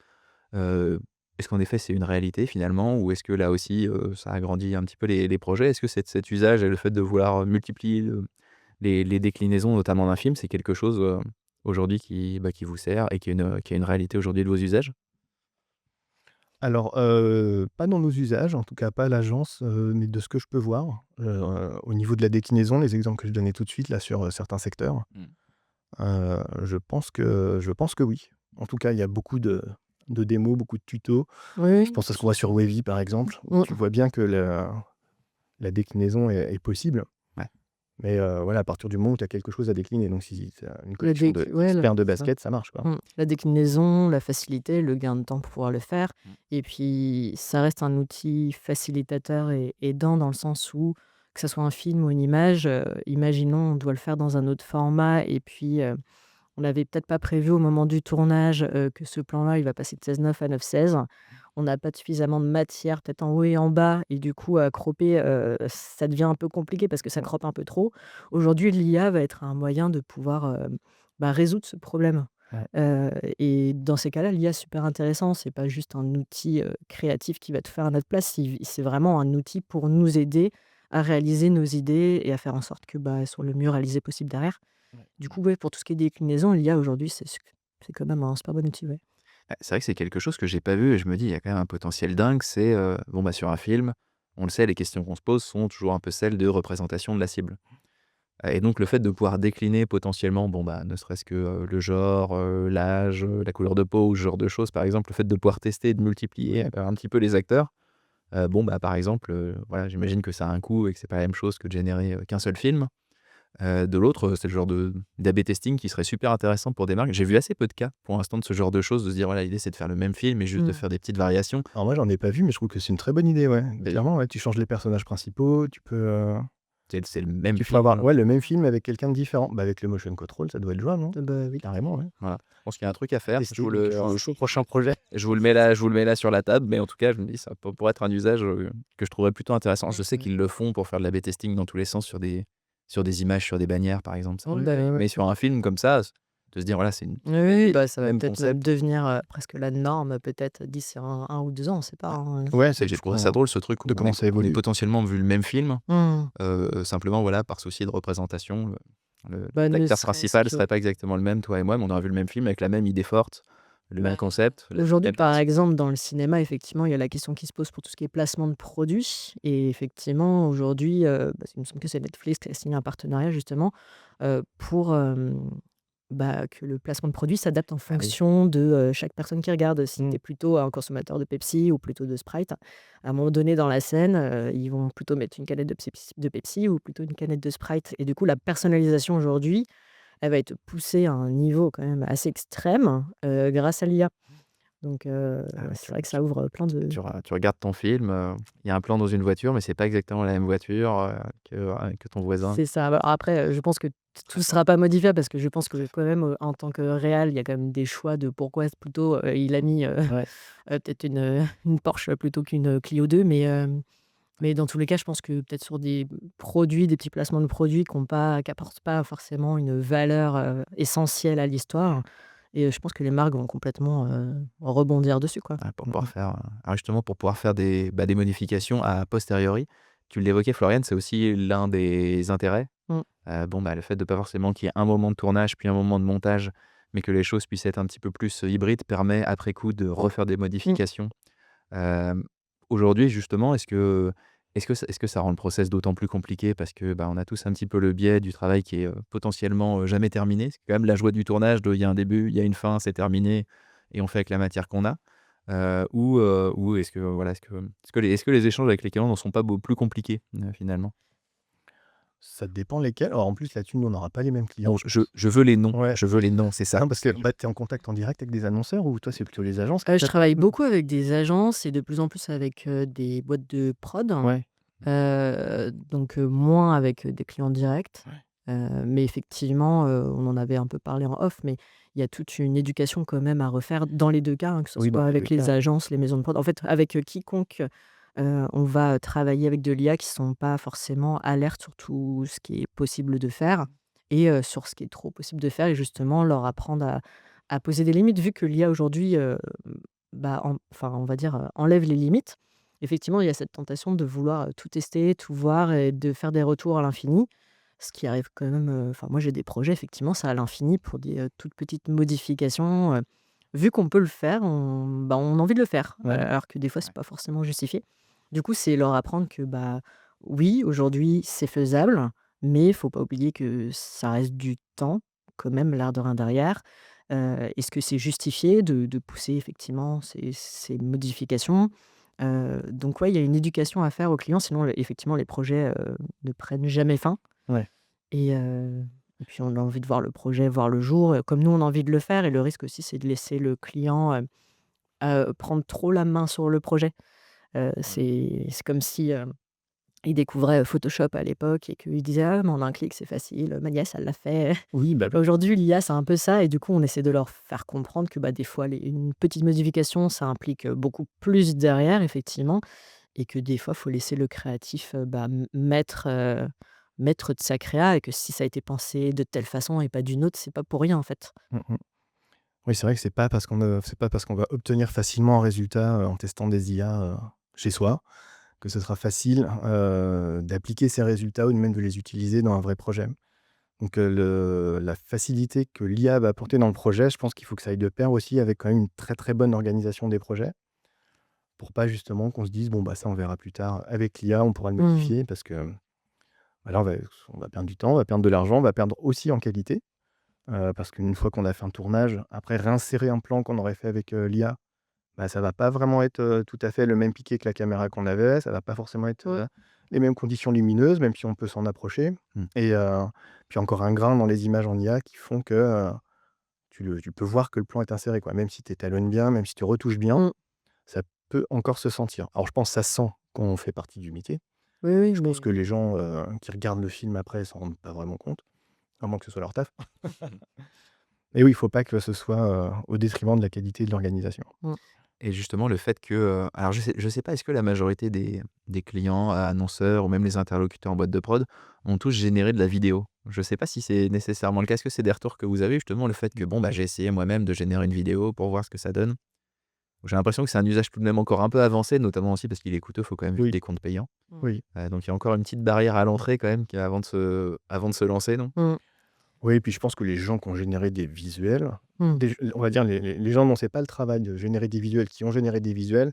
[SPEAKER 1] Heu, Est-ce qu'en effet c'est une réalité finalement? Ou est-ce que là aussi, ça agrandit un petit peu les projets? Est-ce que cet usage et le fait de vouloir, les déclinaisons, notamment d'un film, c'est quelque chose aujourd'hui qui vous sert et qui est une réalité aujourd'hui de vos usages?
[SPEAKER 3] Alors, pas dans nos usages, en tout cas pas à l'agence, mais de ce que je peux voir, au niveau de la déclinaison, les exemples que je donnais tout de suite là sur, certains secteurs,
[SPEAKER 1] Mm.
[SPEAKER 3] je pense que oui. En tout cas, il y a beaucoup de démos, beaucoup de tutos.
[SPEAKER 2] Oui,
[SPEAKER 3] Je
[SPEAKER 2] oui.
[SPEAKER 3] pense à ce qu'on voit sur Wavy, par exemple, où
[SPEAKER 2] Mmh.
[SPEAKER 3] tu vois bien que la déclinaison est possible.
[SPEAKER 1] Ouais.
[SPEAKER 3] Mais, voilà, à partir du moment où tu as quelque chose à décliner, donc si tu as une
[SPEAKER 2] La
[SPEAKER 3] collection de
[SPEAKER 2] ouais,
[SPEAKER 3] X
[SPEAKER 2] là,
[SPEAKER 3] paires de
[SPEAKER 2] c'est ça.
[SPEAKER 3] baskets, ça marche, quoi.
[SPEAKER 2] La déclinaison, la facilité, le gain de temps pour pouvoir le faire
[SPEAKER 1] Mm.
[SPEAKER 2] et puis ça reste un outil facilitateur et aidant dans le sens où, que ça soit un film ou une image, imaginons on doit le faire dans un autre format et puis, on n'avait peut-être pas prévu au moment du tournage, que ce plan-là, il va passer de 16:9 à 9:16. On n'a pas suffisamment de matière peut-être en haut et en bas et du coup à cropper, ça devient un peu compliqué parce que ça croppe un peu trop. Aujourd'hui, l'IA va être un moyen de pouvoir, résoudre ce problème.
[SPEAKER 3] Ouais.
[SPEAKER 2] Et dans ces cas-là, l'IA super intéressant. C'est pas juste un outil, créatif qui va tout faire à notre place. C'est vraiment un outil pour nous aider à réaliser nos idées et à faire en sorte que, elles soient le mieux réalisées possible derrière.
[SPEAKER 3] Ouais.
[SPEAKER 2] Du coup, ouais, pour tout ce qui est déclinaison, l'IA aujourd'hui, c'est quand même un super bon outil, ouais.
[SPEAKER 1] Ouais, c'est vrai que c'est quelque chose que j'ai pas vu et je me dis, il y a quand même un potentiel dingue. C'est bon, bah, sur un film, on le sait, les questions qu'on se pose sont toujours un peu celles de représentation de la cible. Et donc, le fait de pouvoir décliner potentiellement, bon, bah, ne serait-ce que le genre, l'âge, la couleur de peau ou ce genre de choses, par exemple, le fait de pouvoir tester et de multiplier un petit peu les acteurs. Bon, bah, par exemple, voilà, j'imagine que ça a un coût et que c'est pas la même chose que de générer qu'un seul film. De l'autre, c'est le genre de d'A/B testing qui serait super intéressant pour des marques. J'ai vu assez peu de cas pour l'instant de ce genre de choses, de se dire: «Voilà, l'idée c'est de faire le même film et juste de
[SPEAKER 2] Mmh.
[SPEAKER 1] faire des petites variations».
[SPEAKER 3] Alors moi, j'en ai pas vu, mais je trouve que c'est une très bonne idée, ouais.
[SPEAKER 1] Beh,
[SPEAKER 3] Clairement, ouais, tu changes les personnages principaux,
[SPEAKER 1] c'est le même
[SPEAKER 3] tu peux
[SPEAKER 1] film,
[SPEAKER 3] avoir, ouais, le même film avec quelqu'un de différent. Bah, avec le motion control, ça doit être jouable, non?
[SPEAKER 2] Bah, oui.
[SPEAKER 3] Carrément, ouais.
[SPEAKER 1] voilà. Je pense qu'il y a un truc à faire.
[SPEAKER 3] Tester, donc chaud, prochain projet.
[SPEAKER 1] Je vous le mets là sur la table, mais en tout cas, je me dis ça pourrait être un usage, que je trouverais plutôt intéressant. Je sais
[SPEAKER 2] Mmh.
[SPEAKER 1] qu'ils le font pour faire de l'A/B testing dans tous les sens sur des images, sur des bannières, par exemple, ça.
[SPEAKER 2] Oh,
[SPEAKER 3] Oui,
[SPEAKER 2] bah,
[SPEAKER 3] ouais, ouais.
[SPEAKER 1] Mais sur un film comme ça, de se dire: «Voilà, c'est une
[SPEAKER 2] oui, oui, ça va
[SPEAKER 1] même
[SPEAKER 2] peut-être même
[SPEAKER 1] concept».
[SPEAKER 2] devenir, presque la norme, peut-être d'ici 1 ou 2 ans, on sait pas, hein,
[SPEAKER 3] Ouais,
[SPEAKER 1] Et
[SPEAKER 3] c'est
[SPEAKER 1] j'ai
[SPEAKER 3] fou
[SPEAKER 1] trouvé ça drôle ce truc où
[SPEAKER 3] de comment ça
[SPEAKER 1] on est
[SPEAKER 3] évolue.
[SPEAKER 1] potentiellement vu le même film.
[SPEAKER 2] Mmh.
[SPEAKER 1] Simplement, voilà, par souci de représentation,
[SPEAKER 2] Ne
[SPEAKER 1] l'acteur
[SPEAKER 2] serait-ce
[SPEAKER 1] principal
[SPEAKER 2] que
[SPEAKER 1] serait pas exactement le même, toi et moi, mais on aurait vu le même film avec la même idée forte, le même
[SPEAKER 2] bah,
[SPEAKER 1] concept, le
[SPEAKER 2] aujourd'hui,
[SPEAKER 1] même
[SPEAKER 2] par
[SPEAKER 1] principe.
[SPEAKER 2] exemple, dans le cinéma, effectivement, il y a la question qui se pose pour tout ce qui est placement de produits et effectivement, aujourd'hui, il me semble que c'est Netflix qui a signé un partenariat justement, pour, que le placement de produits s'adapte en
[SPEAKER 1] Ah oui.
[SPEAKER 2] fonction de, chaque personne qui regarde. Si tu
[SPEAKER 3] Mmh.
[SPEAKER 2] es plutôt un consommateur de Pepsi ou plutôt de Sprite, à un moment donné dans la scène, ils vont plutôt mettre une canette de Pepsi ou plutôt une canette de Sprite et du coup, la personnalisation aujourd'hui, elle va être poussée à un niveau quand même assez extrême, grâce à l'IA. Donc
[SPEAKER 1] Ah ouais,
[SPEAKER 2] c'est vrai que ça ouvre plein de
[SPEAKER 1] tu regardes ton film, il y a un plan dans une voiture, mais c'est pas exactement la même voiture, que ton voisin.
[SPEAKER 2] c'est ça. Bah, après, je pense que tout ne sera pas modifiable parce que je pense que quand même, en tant que réal, il y a quand même des choix de pourquoi c'est plutôt, il a mis,
[SPEAKER 3] Ouais.
[SPEAKER 2] peut-être une Porsche plutôt qu'une Clio 2 mais dans tous les cas, je pense que peut-être sur des produits, des petits placements de produits qui apportent pas forcément une valeur, essentielle à l'histoire et je pense que les marques vont complètement, rebondir dessus, quoi.
[SPEAKER 1] Ah, pour
[SPEAKER 3] Mmh
[SPEAKER 1] pouvoir
[SPEAKER 3] mh.
[SPEAKER 1] faire, alors justement pour pouvoir faire des modifications a posteriori. Tu l'évoquais Florian, c'est aussi l'un des intérêts.
[SPEAKER 2] Mmh.
[SPEAKER 1] Bon, bah, le fait de pas forcément qu'il y ait un moment de tournage, puis un moment de montage, mais que les choses puissent être un petit peu plus, hybrides, permet après coup de refaire des
[SPEAKER 2] Mmh.
[SPEAKER 1] modifications. Hem, Aujourd'hui justement, est-ce que ça rend le process d'autant plus compliqué parce que, bah, on a tous un petit peu le biais du travail qui est, potentiellement, jamais terminé? C'est quand même la joie du tournage de il y a un début, il y a une fin, c'est terminé et on fait avec la matière qu'on a. Ou est-ce que, voilà, est-ce que les échanges avec les clients ne sont pas plus compliqués, finalement?
[SPEAKER 3] Ça dépend lesquels. Alors en plus là-dessus, nous, on n'aura pas les mêmes clients,
[SPEAKER 1] Non,
[SPEAKER 3] je pense.
[SPEAKER 1] je veux les noms,
[SPEAKER 3] Ouais.
[SPEAKER 1] c'est ça.
[SPEAKER 3] Non, parce que, bah, tu es en contact en direct avec des annonceurs ou toi, c'est plutôt les agences qui
[SPEAKER 2] Je travaille
[SPEAKER 3] t'appellent?
[SPEAKER 2] beaucoup avec des agences et de plus en plus avec, des boîtes de prod,
[SPEAKER 3] Ouais.
[SPEAKER 2] donc moins avec, des clients directs,
[SPEAKER 3] Ouais.
[SPEAKER 2] mais effectivement, on en avait un peu parlé en off, mais il y a toute une éducation quand même à refaire dans les 2 cas, hein, que ce
[SPEAKER 3] Oui, dans
[SPEAKER 2] soit
[SPEAKER 3] tous les
[SPEAKER 2] avec les
[SPEAKER 3] cas.
[SPEAKER 2] agences, les maisons de prod. En fait, avec, quiconque, on va travailler avec de l'IA qui sont pas forcément alertes sur tout ce qui est possible de faire et sur ce qui est trop possible de faire et justement leur apprendre à poser des limites vu que l'IA aujourd'hui, on va dire, enlève les limites. Effectivement, il y a cette tentation de vouloir, tout tester, tout voir et de faire des retours à l'infini. Ce qui arrive quand même, enfin moi j'ai des projets effectivement, ça à l'infini pour des, toutes petites modifications, vu qu'on peut le faire, on a envie de le faire,
[SPEAKER 3] Ouais.
[SPEAKER 2] alors que des fois c'est
[SPEAKER 1] Ouais.
[SPEAKER 2] pas forcément justifié. Du coup, c'est leur apprendre que, bah, oui, aujourd'hui c'est faisable, mais il faut pas oublier que ça reste du temps quand même, l'air de rien derrière. Est-ce que c'est justifié de pousser effectivement ces modifications? Donc ouais, il y a une éducation à faire aux clients, sinon effectivement les projets, ne prennent jamais fin.
[SPEAKER 3] Ouais.
[SPEAKER 2] Et puis on a envie de voir le projet voir le jour, comme nous on a envie de le faire et le risque aussi c'est de laisser le client, prendre trop la main sur le projet.
[SPEAKER 1] Mmh.
[SPEAKER 2] C'est comme si, il découvrait, Photoshop à l'époque et qu'il disait: «Ah mais en un clic c'est facile, ma nièce elle l'a fait».
[SPEAKER 3] Oui, bah,
[SPEAKER 2] Bah, aujourd'hui l'IA c'est un peu ça et du coup on essaie de leur faire comprendre que, bah, des fois une petite modification ça implique, beaucoup plus derrière effectivement et que des fois, il faut laisser le créatif, bah, maître de sa créa et que si ça a été pensé de telle façon et pas d'une autre, c'est pas pour rien, en fait.
[SPEAKER 3] mmh mh. Oui, c'est vrai que c'est pas parce qu'on va obtenir facilement un résultat, en testant des IA, chez soi, que ce sera facile, d'appliquer ces résultats ou même de les utiliser dans un vrai projet. Donc, le la facilité que l'IA va apporter dans le projet, je pense qu'il faut que ça aille de pair aussi avec quand même une très, très bonne organisation des projets, pour pas justement qu'on se dise: «Bon, bah, ça on verra plus tard. Avec l'IA, on pourra le
[SPEAKER 2] Mmh.
[SPEAKER 3] modifier» parce que, bah, là on va perdre du temps, on va perdre de l'argent, on va perdre aussi en qualité. Parce qu'une fois qu'on a fait un tournage, après réinsérer un plan qu'on aurait fait avec, l'IA, bah, ça va pas vraiment être, tout à fait le même piqué que la caméra qu'on avait, ça va pas forcément être, les mêmes conditions lumineuses, même si on peut s'en approcher
[SPEAKER 1] Mmh.
[SPEAKER 3] et puis encore un grain dans les images en IA qui font que, tu peux voir que le plan est inséré, quoi. Même si tu étalonnes bien, même si tu retouches bien,
[SPEAKER 2] Mmh.
[SPEAKER 3] ça peut encore se sentir. Alors je pense que ça se sent quand on fait partie du métier.
[SPEAKER 2] Oui, oui,
[SPEAKER 3] Je pense
[SPEAKER 2] mais
[SPEAKER 3] que les gens, qui regardent le film après s'en rendent pas vraiment compte, à moins que ce soit leur taf. Et oui, il faut pas que ce soit, au détriment de la qualité de l'organisation.
[SPEAKER 2] mmh.
[SPEAKER 1] Et justement le fait que, alors je sais pas, est-ce que la majorité des clients, annonceurs ou même les interlocuteurs en boîte de prod ont tous généré de la vidéo? Je sais pas si c'est nécessairement le cas. Est-ce que c'est des retours que vous avez justement, le fait que bon, bah, j'ai essayé moi-même de générer une vidéo pour voir ce que ça donne? J'ai l'impression que c'est un usage tout de même encore un peu avancé, notamment aussi parce qu'il est coûteux, il faut quand même vivre
[SPEAKER 3] Oui,
[SPEAKER 1] des comptes payants.
[SPEAKER 2] Mmh.
[SPEAKER 3] oui.
[SPEAKER 1] Donc il y a encore une petite barrière à l'entrée quand même avant de se lancer, non?
[SPEAKER 2] Mmh.
[SPEAKER 3] Oui et puis je pense que les gens qui ont généré des visuels,
[SPEAKER 2] Mmh.
[SPEAKER 3] on va dire les gens dont c'est pas le travail de générer des visuels, qui ont généré des visuels,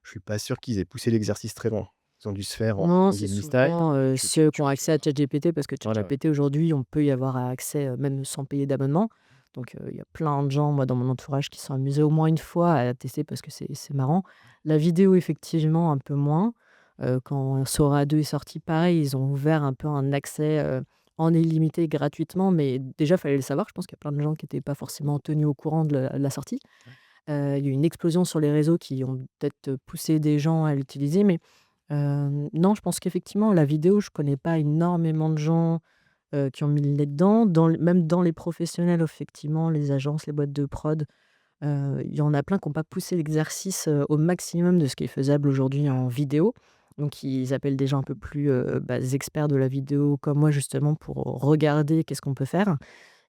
[SPEAKER 3] je suis pas sûr qu'ils aient poussé l'exercice très loin. Ils ont dû se faire en
[SPEAKER 2] Non, c'est
[SPEAKER 3] easy style.
[SPEAKER 2] souvent,
[SPEAKER 3] Tu
[SPEAKER 2] ceux qui
[SPEAKER 3] tu
[SPEAKER 2] ont
[SPEAKER 3] tu
[SPEAKER 2] accès à ChatGPT parce que
[SPEAKER 3] voilà, ouais.
[SPEAKER 2] ChatGPT aujourd'hui, on peut y avoir accès, même sans payer d'abonnement. Donc il y a plein de gens, moi, dans mon entourage qui se sont amusés au moins une fois à tester parce que c'est marrant. La vidéo, effectivement, un peu moins. Quand Sora 2 est sorti, pareil, ils ont ouvert un peu un accès, en illimité gratuitement, mais déjà, fallait le savoir. Je pense qu'il y a plein de gens qui étaient pas forcément tenus au courant de la sortie. Il y a eu une explosion sur les réseaux qui ont peut-être poussé des gens à l'utiliser, mais non, je pense qu'effectivement, la vidéo, je connais pas énormément de gens, qui ont mis le nez dedans. Même dans les professionnels, effectivement, les agences, les boîtes de prod, il y en a plein qui ont pas poussé l'exercice, au maximum de ce qui est faisable aujourd'hui en vidéo. Donc ils appellent des gens un peu plus, bah, experts de la vidéo comme moi justement pour regarder qu'est-ce qu'on peut faire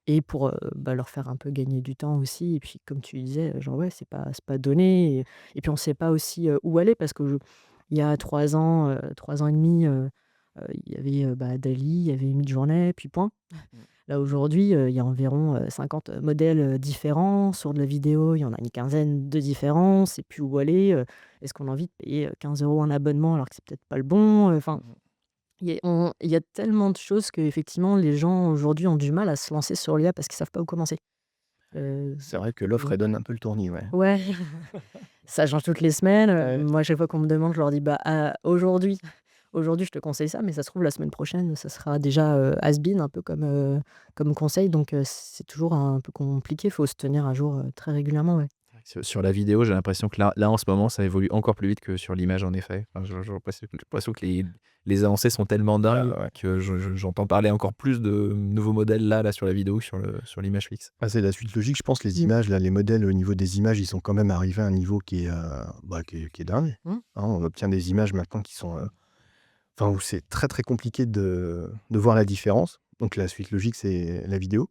[SPEAKER 2] et pour, bah, leur faire un peu gagner du temps aussi et puis comme tu disais, genre, ouais, c'est pas donné et puis on sait pas aussi, où aller parce que il y a 3 ans, 3 ans et demi, il y avait, bah, Dall-E, il y avait Midjourney, puis point.
[SPEAKER 1] Mmh.
[SPEAKER 2] Là, aujourd'hui, il y a environ, 50 modèles, différents. Sur de la vidéo, il y en a une quinzaine de différents. C'est plus où aller, est-ce qu'on a envie de payer, 15 € un abonnement alors que c'est peut-être pas le bon? Enfin,
[SPEAKER 1] Mmh.
[SPEAKER 2] il y a tellement de choses qu'effectivement les gens aujourd'hui ont du mal à se lancer sur l'IA parce qu'ils savent pas où commencer.
[SPEAKER 3] C'est vrai que l'offre, elle donne un peu le tournis, ouais.
[SPEAKER 2] Ouais, ça change toutes les semaines,
[SPEAKER 3] Ouais.
[SPEAKER 2] moi, à chaque fois qu'on me demande, je leur dis: «Bah, aujourd'hui, je te conseille ça, mais ça se trouve la semaine prochaine, ça sera déjà, has been un peu comme conseil», donc c'est toujours un peu compliqué. Il faut se tenir à jour, très régulièrement, ouais.
[SPEAKER 1] C'est vrai que sur la vidéo, j'ai l'impression que là, en ce moment, ça évolue encore plus vite que sur l'image, en effet. Enfin, j'ai l'impression que les avancées sont tellement dingues
[SPEAKER 3] Ouais.
[SPEAKER 1] que j'entends parler encore plus de nouveaux modèles là sur la vidéo que sur l'image fixe.
[SPEAKER 3] Bah, c'est la suite logique. Je pense les
[SPEAKER 2] Mmh.
[SPEAKER 3] images là, les modèles au niveau des images, ils sont quand même arrivés à un niveau qui est, bah, qui est dingue.
[SPEAKER 2] Mmh.
[SPEAKER 3] Hein, on obtient des images maintenant qui sont, enfin où c'est très, très compliqué de voir la différence. Donc la suite logique, c'est la vidéo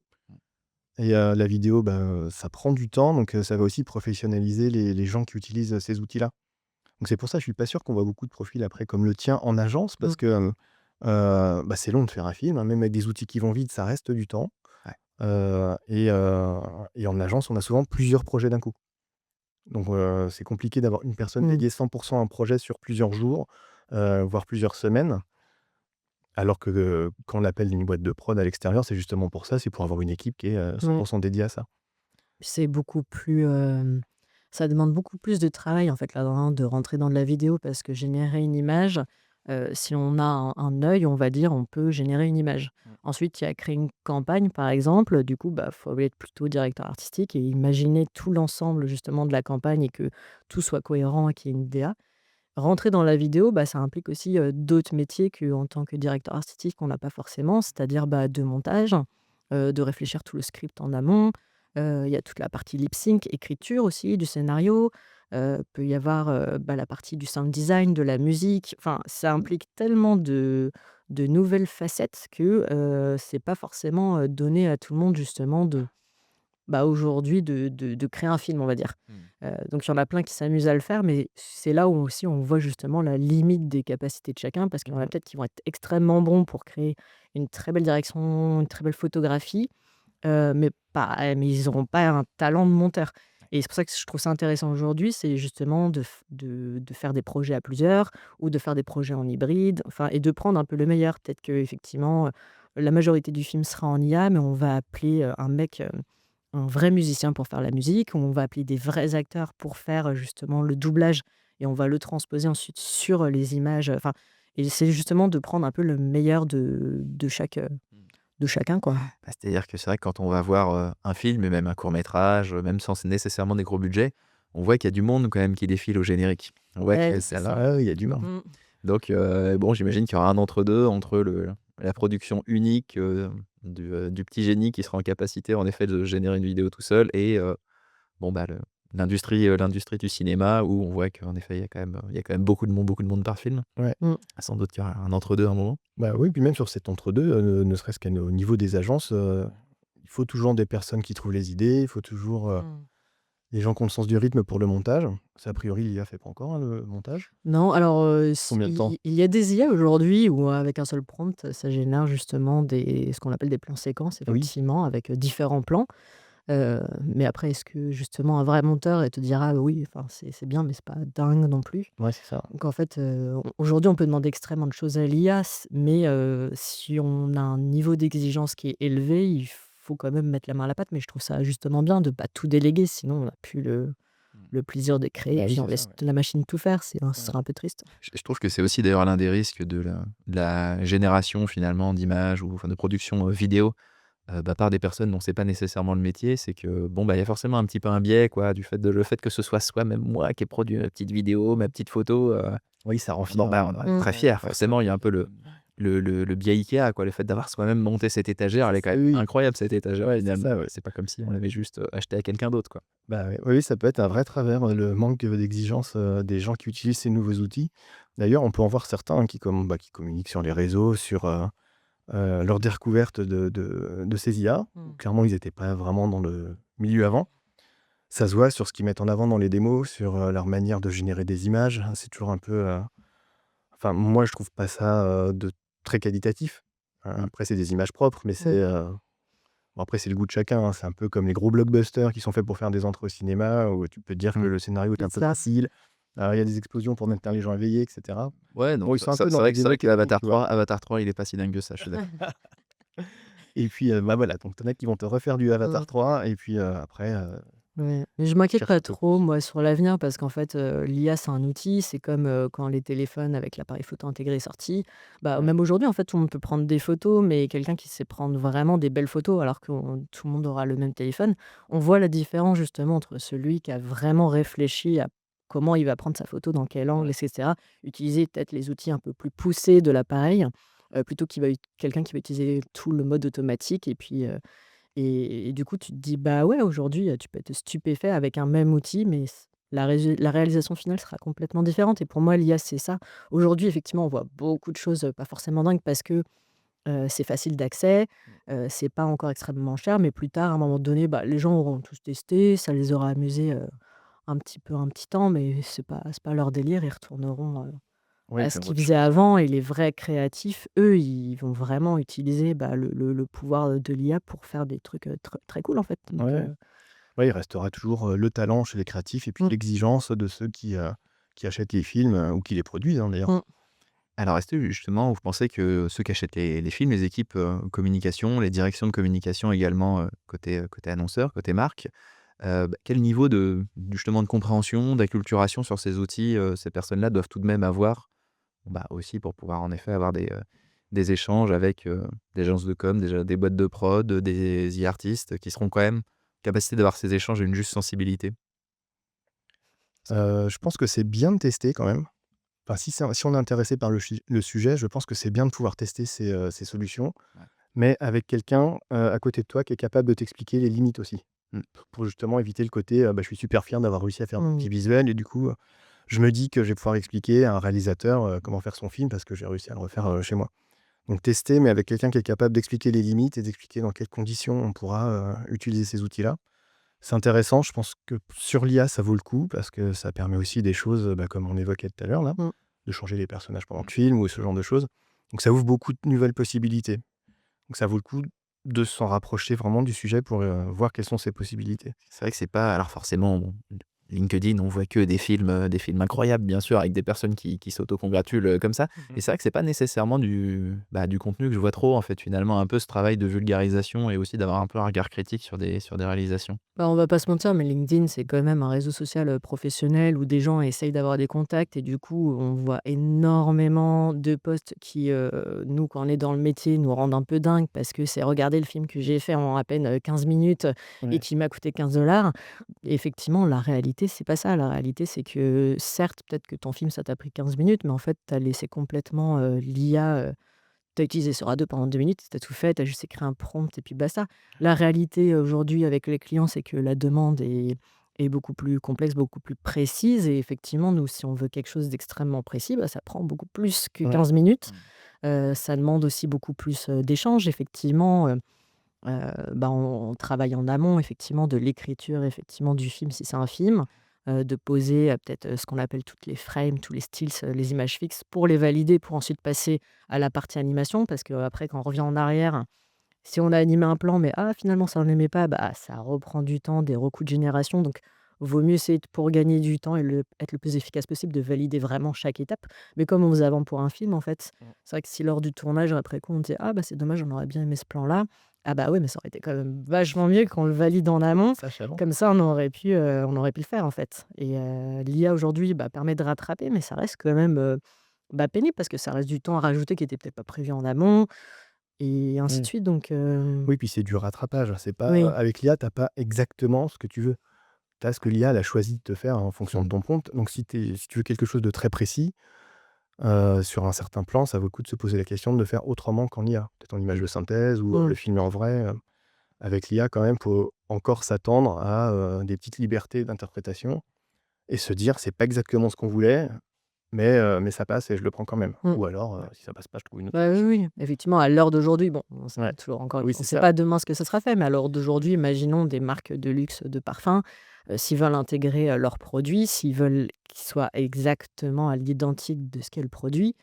[SPEAKER 3] et la vidéo, ben, ça prend du temps donc ça va aussi professionnaliser les gens qui utilisent, ces outils-là. Donc c'est pour ça, je suis pas sûr qu'on voit beaucoup de profils après comme le tien en agence
[SPEAKER 2] Mmh.
[SPEAKER 3] parce que, C'est long de faire un film, hein, même avec des outils qui vont vite, ça reste du temps.
[SPEAKER 1] Ouais.
[SPEAKER 3] Et en agence, on a souvent plusieurs projets d'un coup. Donc c'est compliqué d'avoir une personne
[SPEAKER 2] Mmh.
[SPEAKER 3] dédiée 100 à un projet sur plusieurs jours, voire plusieurs semaines. Alors que, quand on appelle une boîte de prod à l'extérieur, c'est justement pour ça, c'est pour avoir une équipe qui est,
[SPEAKER 2] Ouais.
[SPEAKER 3] 100 dédiée à ça.
[SPEAKER 2] C'est beaucoup plus, ça demande beaucoup plus de travail, en fait, là-dedans, de rentrer dans de la vidéo parce que générer une image, si on a un œil, on va dire, on peut générer une image.
[SPEAKER 1] Mmh.
[SPEAKER 2] Ensuite, il y a créer une campagne, par exemple, du coup, bah, faut être plutôt directeur artistique et imaginer tout l'ensemble, justement, de la campagne et que tout soit cohérent et qu'il y ait une DA. Rentrer dans la vidéo, bah, ça implique aussi, d'autres métiers qu'en tant que directeur artistique, on n'a pas forcément, c'est-à-dire, bah, de montage, de réfléchir tout le script en amont. Il y a toute la partie lip sync, écriture aussi du scénario. Peut y avoir, bah, la partie du sound design, de la musique. Enfin, ça implique tellement de nouvelles facettes que, c'est pas forcément, donné à tout le monde justement de bah, aujourd'hui de créer un film, on va dire.
[SPEAKER 1] Mmh.
[SPEAKER 2] Donc il y en a plein qui s'amusent à le faire, mais c'est là où aussi on voit justement la limite des capacités de chacun, parce qu'il y en a
[SPEAKER 3] Mmh.
[SPEAKER 2] peut-être qui vont être extrêmement bons pour créer une très belle direction, une très belle photographie, mais ils n'auront pas un talent de monteur et c'est pour ça que je trouve ça intéressant aujourd'hui, c'est justement de faire des projets à plusieurs ou de faire des projets en hybride, enfin et de prendre un peu le meilleur. Peut-être qu'effectivement, la majorité du film sera en IA, mais on va appeler, un mec, un vrai musicien pour faire la musique, on va appeler des vrais acteurs pour faire, justement le doublage et on va le transposer ensuite sur, les images, enfin et c'est justement de prendre un peu le meilleur
[SPEAKER 1] Mmh.
[SPEAKER 2] de chacun, quoi.
[SPEAKER 1] Bah, c'est-à-dire que c'est vrai que quand on va voir, un film et même un court métrage, même sans nécessairement des gros budgets, on voit qu'il y a du monde quand même qui défile au générique. On voit
[SPEAKER 2] Ouais,
[SPEAKER 1] que
[SPEAKER 2] c'est
[SPEAKER 1] c'est
[SPEAKER 2] ça.
[SPEAKER 1] là.
[SPEAKER 3] Ah oui, il y a du monde.
[SPEAKER 2] Mmh.
[SPEAKER 1] Donc bon, j'imagine qu'il y aura un entre-deux entre la production unique, du petit génie qui sera en capacité en effet de générer une vidéo tout seul et bon, bah, l'industrie du cinéma où on voit qu'en effet il y a quand même beaucoup de monde par film.
[SPEAKER 3] Ouais.
[SPEAKER 2] Mmh.
[SPEAKER 1] Sans doute qu'il y aura un entre-deux à un moment.
[SPEAKER 3] Bah, oui, puis même sur cet entre-deux, ne serait-ce qu'au niveau des agences, il faut toujours des personnes qui trouvent les idées, il faut toujours,
[SPEAKER 2] Mmh.
[SPEAKER 3] des gens qui ont le sens du rythme pour le montage. Ça, a priori, l'IA fait pas encore, hein, le montage?
[SPEAKER 2] Non, alors, s
[SPEAKER 3] Combien de temps?
[SPEAKER 2] il y a des IA aujourd'hui où, avec un seul prompt, ça génère justement des ce qu'on appelle des plans séquences,
[SPEAKER 3] Oui,
[SPEAKER 2] effectivement, avec, différents plans. Mais après, est-ce que justement un vrai monteur, il te dira: «Oui, enfin, c'est bien, mais c'est pas dingue non plus».
[SPEAKER 3] ouais, c'est ça.
[SPEAKER 2] Donc en fait, aujourd'hui, on peut demander extrêmement de choses à l'IA, mais si on a un niveau d'exigence qui est élevé, il faut quand même mettre la main à la pâte. Mais je trouve ça justement bien de pas tout déléguer, sinon on a plus
[SPEAKER 1] Mmh.
[SPEAKER 2] le plaisir de créer et
[SPEAKER 3] Bah oui,
[SPEAKER 2] puis on
[SPEAKER 3] c'est ça,
[SPEAKER 2] laisse
[SPEAKER 3] ouais.
[SPEAKER 2] la machine tout faire, ce
[SPEAKER 3] Ouais.
[SPEAKER 2] serait un peu triste.
[SPEAKER 1] Je trouve que c'est aussi d'ailleurs l'un des risques de la génération finalement d'images ou enfin de production, vidéo, par des personnes dont c'est pas nécessairement le métier. C'est que bon, bah, il y a forcément un petit peu un biais quoi, le fait que ce soit même moi qui ai produit ma petite vidéo, ma petite photo,
[SPEAKER 3] Oui, ça rend
[SPEAKER 1] bon,
[SPEAKER 3] fier,
[SPEAKER 1] bah, on est
[SPEAKER 2] Mmh.
[SPEAKER 1] très fiers.
[SPEAKER 3] ouais.
[SPEAKER 1] Forcément, il y a un peu le biais IKEA quoi, le fait d'avoir soi-même monté cette étagère, elle est quand même
[SPEAKER 3] Oui, oui,
[SPEAKER 1] incroyable cette étagère
[SPEAKER 3] ouais, c'est
[SPEAKER 1] finalement.
[SPEAKER 3] ça, ouais.
[SPEAKER 1] C'est pas comme si on l'avait juste, achetée à quelqu'un d'autre quoi.
[SPEAKER 3] Bah, oui, oui, ça peut être un vrai travers, le manque, d'exigence, des gens qui utilisent ces nouveaux outils. D'ailleurs, on peut en voir certains, hein, qui communiquent sur les réseaux, sur, leur découverte de ces IA.
[SPEAKER 2] Mmh.
[SPEAKER 3] Clairement, ils étaient pas vraiment dans le milieu avant. Ça se voit sur ce qu'ils mettent en avant dans les démos, sur, leur manière de générer des images. C'est toujours un peu, enfin, moi, je trouve pas ça, de très qualitatif.
[SPEAKER 1] Mmh.
[SPEAKER 3] Après, c'est des images propres, mais
[SPEAKER 2] Mmh.
[SPEAKER 3] bon, après, c'est le goût de chacun, hein. C'est un peu comme les gros blockbusters qui sont faits pour faire des entrées au cinéma, où tu peux te dire que
[SPEAKER 1] Mmh.
[SPEAKER 3] le scénario est un
[SPEAKER 2] C'est
[SPEAKER 3] peu
[SPEAKER 2] ça.
[SPEAKER 3] facile. Il y a des explosions pour maintenir les gens éveillés, et cetera.
[SPEAKER 1] Ouais,
[SPEAKER 3] Bon,
[SPEAKER 1] non,
[SPEAKER 3] ils sont un
[SPEAKER 1] ça
[SPEAKER 3] peu dans
[SPEAKER 1] c'est
[SPEAKER 3] la
[SPEAKER 1] vrai que
[SPEAKER 3] démaquation, tu vois?
[SPEAKER 1] Avatar 3, il est pas si dingue que ça, je suis d'accord.
[SPEAKER 3] Et puis, bah, voilà, donc tu en as qui vont te refaire du
[SPEAKER 2] Mmh.
[SPEAKER 3] Avatar 3 et puis, après,
[SPEAKER 2] Ouais, mais je m'inquiète
[SPEAKER 3] cherche
[SPEAKER 2] pas
[SPEAKER 3] un peu
[SPEAKER 2] trop
[SPEAKER 3] plus.
[SPEAKER 2] moi sur l'avenir parce qu'en fait, l'IA c'est un outil, c'est comme, quand les téléphones avec l'appareil photo intégré est sorti. Bah,
[SPEAKER 3] Ouais.
[SPEAKER 2] même aujourd'hui en fait tout le monde peut prendre des photos, mais quelqu'un qui sait prendre vraiment des belles photos alors que tout le monde aura le même téléphone. On voit la différence justement entre celui qui a vraiment réfléchi à comment il va prendre sa photo, dans quel angle
[SPEAKER 3] Ouais.
[SPEAKER 2] et cetera. Utiliser peut-être les outils un peu plus poussés de l'appareil, plutôt quelqu'un qui va utiliser tout le mode automatique et puis, et du coup, tu te dis: «Bah, ouais, aujourd'hui, tu peux être stupéfait avec un même outil, mais la réalisation finale sera complètement différente» et pour moi, l'IA, c'est ça. Aujourd'hui, effectivement, on voit beaucoup de choses, pas forcément dingues parce que, c'est facile d'accès, c'est pas encore extrêmement cher, mais plus tard, à un moment donné, bah, les gens auront tous testé, ça les aura amusés, un petit temps, mais c'est pas leur délire. Ils retourneront,
[SPEAKER 3] Oui,
[SPEAKER 2] ce
[SPEAKER 3] faire
[SPEAKER 2] qu'ils
[SPEAKER 3] autre
[SPEAKER 2] faisaient
[SPEAKER 3] chose.
[SPEAKER 2] avant et les vrais créatifs, eux, ils vont vraiment utiliser, le pouvoir de l'IA pour faire des trucs, très cool, en fait, donc
[SPEAKER 3] Ouais. Ouais, il restera toujours, le talent chez les créatifs et puis
[SPEAKER 2] mmh,
[SPEAKER 3] l'exigence de ceux qui achètent les films, ou qui les produisent, hein, d'ailleurs.
[SPEAKER 2] mmh.
[SPEAKER 1] Alors, est-ce que justement, vous pensez que ceux qui achètent les films, les équipes communication, les directions de communication également, côté annonceur, côté marque, quel niveau justement de compréhension, d'acculturation sur ces outils, ces personnes-là doivent tout de même avoir? Aussi pour pouvoir en effet avoir des échanges avec, des agences de com, déjà des boîtes de prod, des e-artistes qui seront quand même en capacité d'avoir ces échanges et une juste sensibilité.
[SPEAKER 3] Je pense que c'est bien de tester quand même. Enfin, si on est intéressé par le sujet, je pense que c'est bien de pouvoir tester ces solutions,
[SPEAKER 1] Ouais.
[SPEAKER 3] mais avec quelqu'un, à côté de toi qui est capable de t'expliquer les limites aussi. Pour justement éviter le côté, «Je suis super fier d'avoir réussi à faire
[SPEAKER 2] Mmh.
[SPEAKER 3] des visuels et du coup, je me dis que je vais pouvoir expliquer à un réalisateur, comment faire son film parce que j'ai réussi à le refaire, chez moi». Donc tester, mais avec quelqu'un qui est capable d'expliquer les limites et d'expliquer dans quelles conditions on pourra, utiliser ces outils-là. C'est intéressant, je pense que sur l'IA, ça vaut le coup parce que ça permet aussi des choses, comme on évoquait tout à l'heure là,
[SPEAKER 2] Mmh.
[SPEAKER 3] de changer les personnages pendant le film ou ce genre de choses. Donc ça ouvre beaucoup de nouvelles possibilités. Donc ça vaut le coup de s'en rapprocher vraiment du sujet pour, voir quelles sont ses possibilités.
[SPEAKER 1] C'est vrai que c'est pas alors forcément, bon, LinkedIn, on voit que des films incroyables, bien sûr, avec des personnes qui s'autocongratulent, comme ça.
[SPEAKER 3] Mmh.
[SPEAKER 1] Et c'est vrai que c'est pas nécessairement du contenu que je vois trop, en fait, finalement, un peu ce travail de vulgarisation et aussi d'avoir un peu un regard critique sur des réalisations.
[SPEAKER 2] On va pas se mentir, mais LinkedIn, c'est quand même un réseau social, professionnel où des gens essayent d'avoir des contacts et du coup, on voit énormément de posts qui, nous, quand on est dans le métier, nous rendent un peu dingues parce que c'est: «Regardez le film que j'ai fait en à peine, 15 minutes, et
[SPEAKER 3] Ouais.
[SPEAKER 2] qui m'a coûté 15 Effectivement, la réalité, c'est pas ça. La réalité, c'est que certes, peut-être que ton film, ça t'a pris 15 minutes, mais en fait, tu as laissé complètement, l'IA, tu as utilisé Sora 2 pendant 2 minutes, tu as tout fait, tu as juste écrit un prompt et puis basta. La réalité aujourd'hui avec les clients, c'est que la demande est beaucoup plus complexe, beaucoup plus précise et effectivement, nous, si on veut quelque chose d'extrêmement précis, ça prend beaucoup plus que
[SPEAKER 3] Ouais.
[SPEAKER 2] 15 minutes.
[SPEAKER 1] Mmh.
[SPEAKER 2] Ça demande aussi beaucoup plus, d'échanges effectivement, on travaille en amont effectivement de l'écriture effectivement du film si c'est un film, de poser, peut-être, ce qu'on appelle toutes les frames, tous les stills, les images fixes pour les valider, pour ensuite passer à la partie animation. Parce qu'après quand on revient en arrière, si on a animé un plan mais «Ah finalement ça on l'aimait pas», ça reprend du temps, des recoups de génération donc vaut mieux essayer de pour gagner du temps et être le plus efficace possible, de valider vraiment chaque étape. Mais comme on faisait avant pour un film en fait,
[SPEAKER 3] Mmh.
[SPEAKER 2] c'est vrai que si lors du tournage après coup on disait: «Ah c'est dommage on aurait bien aimé ce plan-là». Ouais, mais ça aurait été quand même vachement mieux qu'on le valide en amont.
[SPEAKER 3] Sache avant.
[SPEAKER 2] Comme ça on aurait pu le faire en fait et l'IA aujourd'hui, permet de rattraper mais ça reste quand même, pénible parce que ça reste du temps à rajouter qui était peut-être pas prévu en amont et ainsi de
[SPEAKER 3] Oui.
[SPEAKER 2] suite donc
[SPEAKER 3] Oui, puis c'est du rattrapage. C'est pas,
[SPEAKER 2] oui.
[SPEAKER 3] avec l'IA, tu as pas exactement ce que tu veux. Tu as ce que l'IA, elle a choisi de te faire en fonction de
[SPEAKER 1] Mmh.
[SPEAKER 3] ton prompt. Donc si tu veux quelque chose de très précis, sur un certain plan, ça vaut le coup de se poser la question de le faire autrement qu'en IA. Peut-être en image de synthèse ou, le
[SPEAKER 2] Mmh.
[SPEAKER 3] filmer en vrai, avec l'IA quand même, faut encore s'attendre à, des petites libertés d'interprétation et se dire: «C'est pas exactement ce qu'on voulait, mais ça passe et je le prends quand même».
[SPEAKER 2] Mmh.
[SPEAKER 3] Ou alors,
[SPEAKER 1] Ouais.
[SPEAKER 3] si ça passe pas, je trouve une autre
[SPEAKER 2] Oui,
[SPEAKER 3] solution.
[SPEAKER 2] oui, effectivement, à l'heure d'aujourd'hui, bon,
[SPEAKER 3] Ouais. Oui,
[SPEAKER 2] on
[SPEAKER 3] c'est
[SPEAKER 2] sait
[SPEAKER 3] ça.
[SPEAKER 2] pas demain ce que ça sera fait, mais à l'heure d'aujourd'hui, imaginons des marques de luxe de parfums, s'ils veulent intégrer, leurs produits, s'ils veulent qu'ils soient exactement à l'identique de ce qu'est le produit,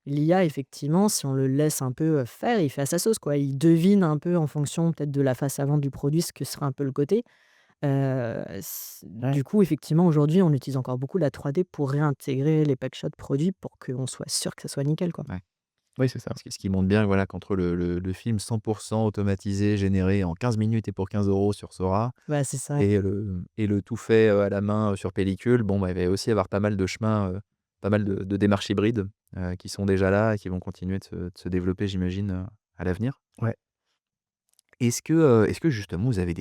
[SPEAKER 2] l'IA effectivement, si on le laisse un peu, faire, il fait à sa sauce, quoi. Il devine un peu en fonction peut-être de la face avant du produit, ce que sera un peu le côté.
[SPEAKER 3] Ouais.
[SPEAKER 2] Du coup, effectivement, aujourd'hui, on utilise encore beaucoup la 3D pour réintégrer les packshots produits pour qu'on soit sûr que ça soit nickel, quoi.
[SPEAKER 1] Ouais.
[SPEAKER 3] Oui, c'est ça.
[SPEAKER 1] Ce qui montre bien, voilà, qu'entre le film 100% automatisé, généré en 15 minutes et pour 15 € sur Sora
[SPEAKER 2] C'est ça.
[SPEAKER 1] et le tout fait, à la main, sur pellicule, bon, il va y aussi avoir pas mal de chemins, pas mal de démarches hybrides, qui sont déjà là et qui vont continuer de se développer, j'imagine, à l'avenir.
[SPEAKER 3] Ouais.
[SPEAKER 1] Est-ce que justement vous avez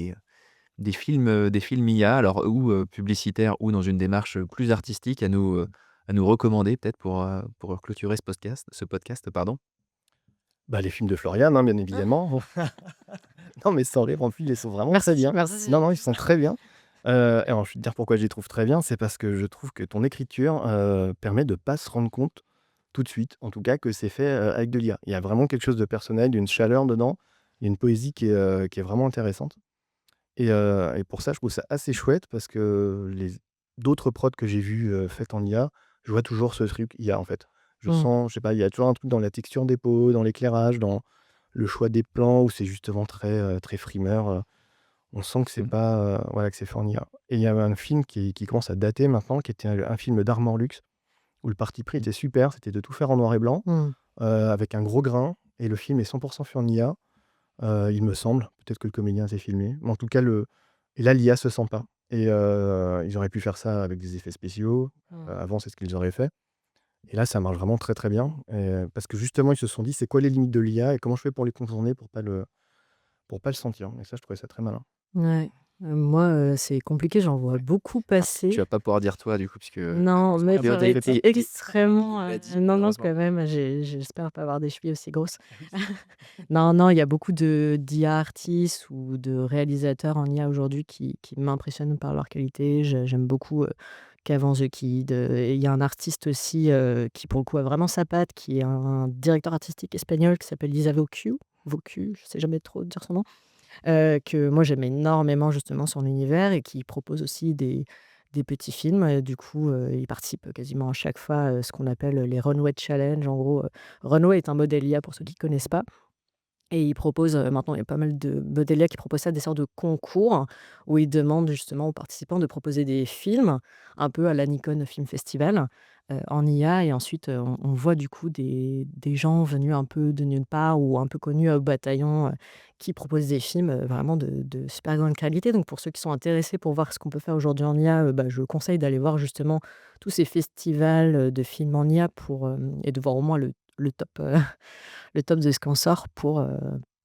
[SPEAKER 1] des films IA, alors ou publicitaires ou dans une démarche, plus artistique à nous recommander peut-être pour clôturer ce podcast, pardon?
[SPEAKER 3] Les films de Florian, hein, bien évidemment. Non, mais sans rire, en plus, ils sont vraiment très
[SPEAKER 2] Merci,
[SPEAKER 3] bien.
[SPEAKER 2] merci, c'est
[SPEAKER 3] Non, non, ils
[SPEAKER 2] gentil.
[SPEAKER 3] sont très bien. Et alors, je vais te dire pourquoi je les trouve très bien, c'est parce que je trouve que ton écriture, permet de pas se rendre compte, tout de suite, en tout cas, que c'est fait, avec de l'IA. Il y a vraiment quelque chose de personnel, une chaleur dedans, il y a une poésie qui est vraiment intéressante et pour ça, je trouve ça assez chouette parce que les d'autres prods que j'ai vus, faites en IA, je vois toujours ce truc IA, en fait. Je
[SPEAKER 2] Mmh.
[SPEAKER 3] sens, je sais pas, il y a toujours un truc dans la texture des peaux, dans l'éclairage, dans le choix des plans où c'est justement très frimeur, on sent que c'est
[SPEAKER 1] Mmh.
[SPEAKER 3] pas, voilà, que c'est fait en IA. Et il y avait un film qui commence à dater maintenant, qui était un film d'Armand Lux, où le parti pris
[SPEAKER 1] Mmh.
[SPEAKER 3] était super, c'était de tout faire en noir et blanc,
[SPEAKER 2] Mmh.
[SPEAKER 3] avec un gros grain, et le film est 100 fait en IA, il me semble. Peut-être que le comédien s'est filmé, mais en tout cas là l'IA se sent pas, et ils auraient pu faire ça avec des effets spéciaux,
[SPEAKER 2] Mmh.
[SPEAKER 3] avant c'est ce qu'ils auraient fait, et là ça marche vraiment très, très bien, parce que justement ils se sont dit: «C'est quoi les limites de l'IA et comment je fais pour les contourner pour pas le sentir?» Et ça je trouvais ça très malin.
[SPEAKER 2] Ouais. Moi, c'est compliqué, j'en vois
[SPEAKER 1] Ouais.
[SPEAKER 2] beaucoup
[SPEAKER 1] Alors, tu
[SPEAKER 2] passer.
[SPEAKER 1] vas pas pouvoir dire toi, du coup, puisque
[SPEAKER 2] Non,
[SPEAKER 1] parce que
[SPEAKER 2] mais
[SPEAKER 3] Ah bah,
[SPEAKER 2] j'aurais
[SPEAKER 3] t'inquiète pas.
[SPEAKER 2] été
[SPEAKER 1] il
[SPEAKER 2] extrêmement,
[SPEAKER 1] l'a dit
[SPEAKER 2] non, non,
[SPEAKER 1] malheureusement.
[SPEAKER 2] quand même, j'espère pas avoir des chevilles aussi grosses.
[SPEAKER 1] Ah oui.
[SPEAKER 2] Non, non, il y a beaucoup d'IA artistes ou de réalisateurs en IA aujourd'hui qui m'impressionnent par leur qualité. J'aime beaucoup, Kavan The Kid, et il y a un artiste aussi, qui pour le coup a vraiment sa patte, qui est un directeur artistique espagnol qui s'appelle Lisa Vocu, je sais jamais trop dire son nom. Que moi j'aime énormément justement son univers et qui propose aussi des petits films. Du coup, il participe quasiment à chaque fois, ce qu'on appelle les Runway Challenge. En gros, Runway est un modèle IA pour ceux qui ne connaissent pas, et il propose, maintenant il y a pas mal de modèles IA qui proposent ça, des sortes de concours où ils demandent justement aux participants de proposer des films, un peu à la Nikon Film Festival, en IA, et ensuite, on voit du coup des gens venus un peu de nulle part ou un peu connus au bataillon, qui proposent des films, vraiment de super grande qualité. Donc pour ceux qui sont intéressés pour voir ce qu'on peut faire aujourd'hui en IA, bah, je conseille d'aller voir justement tous ces festivals, de films en IA et de voir au moins le top, le top de ce qu'on sort pour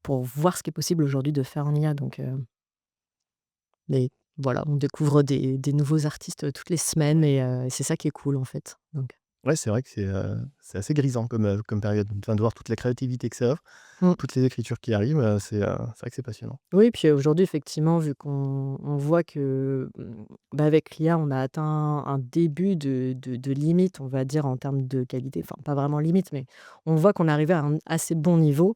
[SPEAKER 2] voir ce qui est possible aujourd'hui de faire en IA. Donc, mais voilà, on découvre des nouveaux artistes, toutes les semaines, et c'est ça qui est cool, en fait. Donc,
[SPEAKER 3] Ouais, c'est vrai que c'est assez grisant comme période. Enfin, de voir toute la créativité que ça offre,
[SPEAKER 2] mmh.
[SPEAKER 3] toutes les écritures qui arrivent, c'est vrai que c'est passionnant.
[SPEAKER 2] Oui, puis aujourd'hui, effectivement, vu qu'on voit que, bah, avec l'IA, on a atteint un début de limite, on va dire, en termes de qualité. Enfin, pas vraiment limite, mais on voit qu'on est arrivé à un assez bon niveau.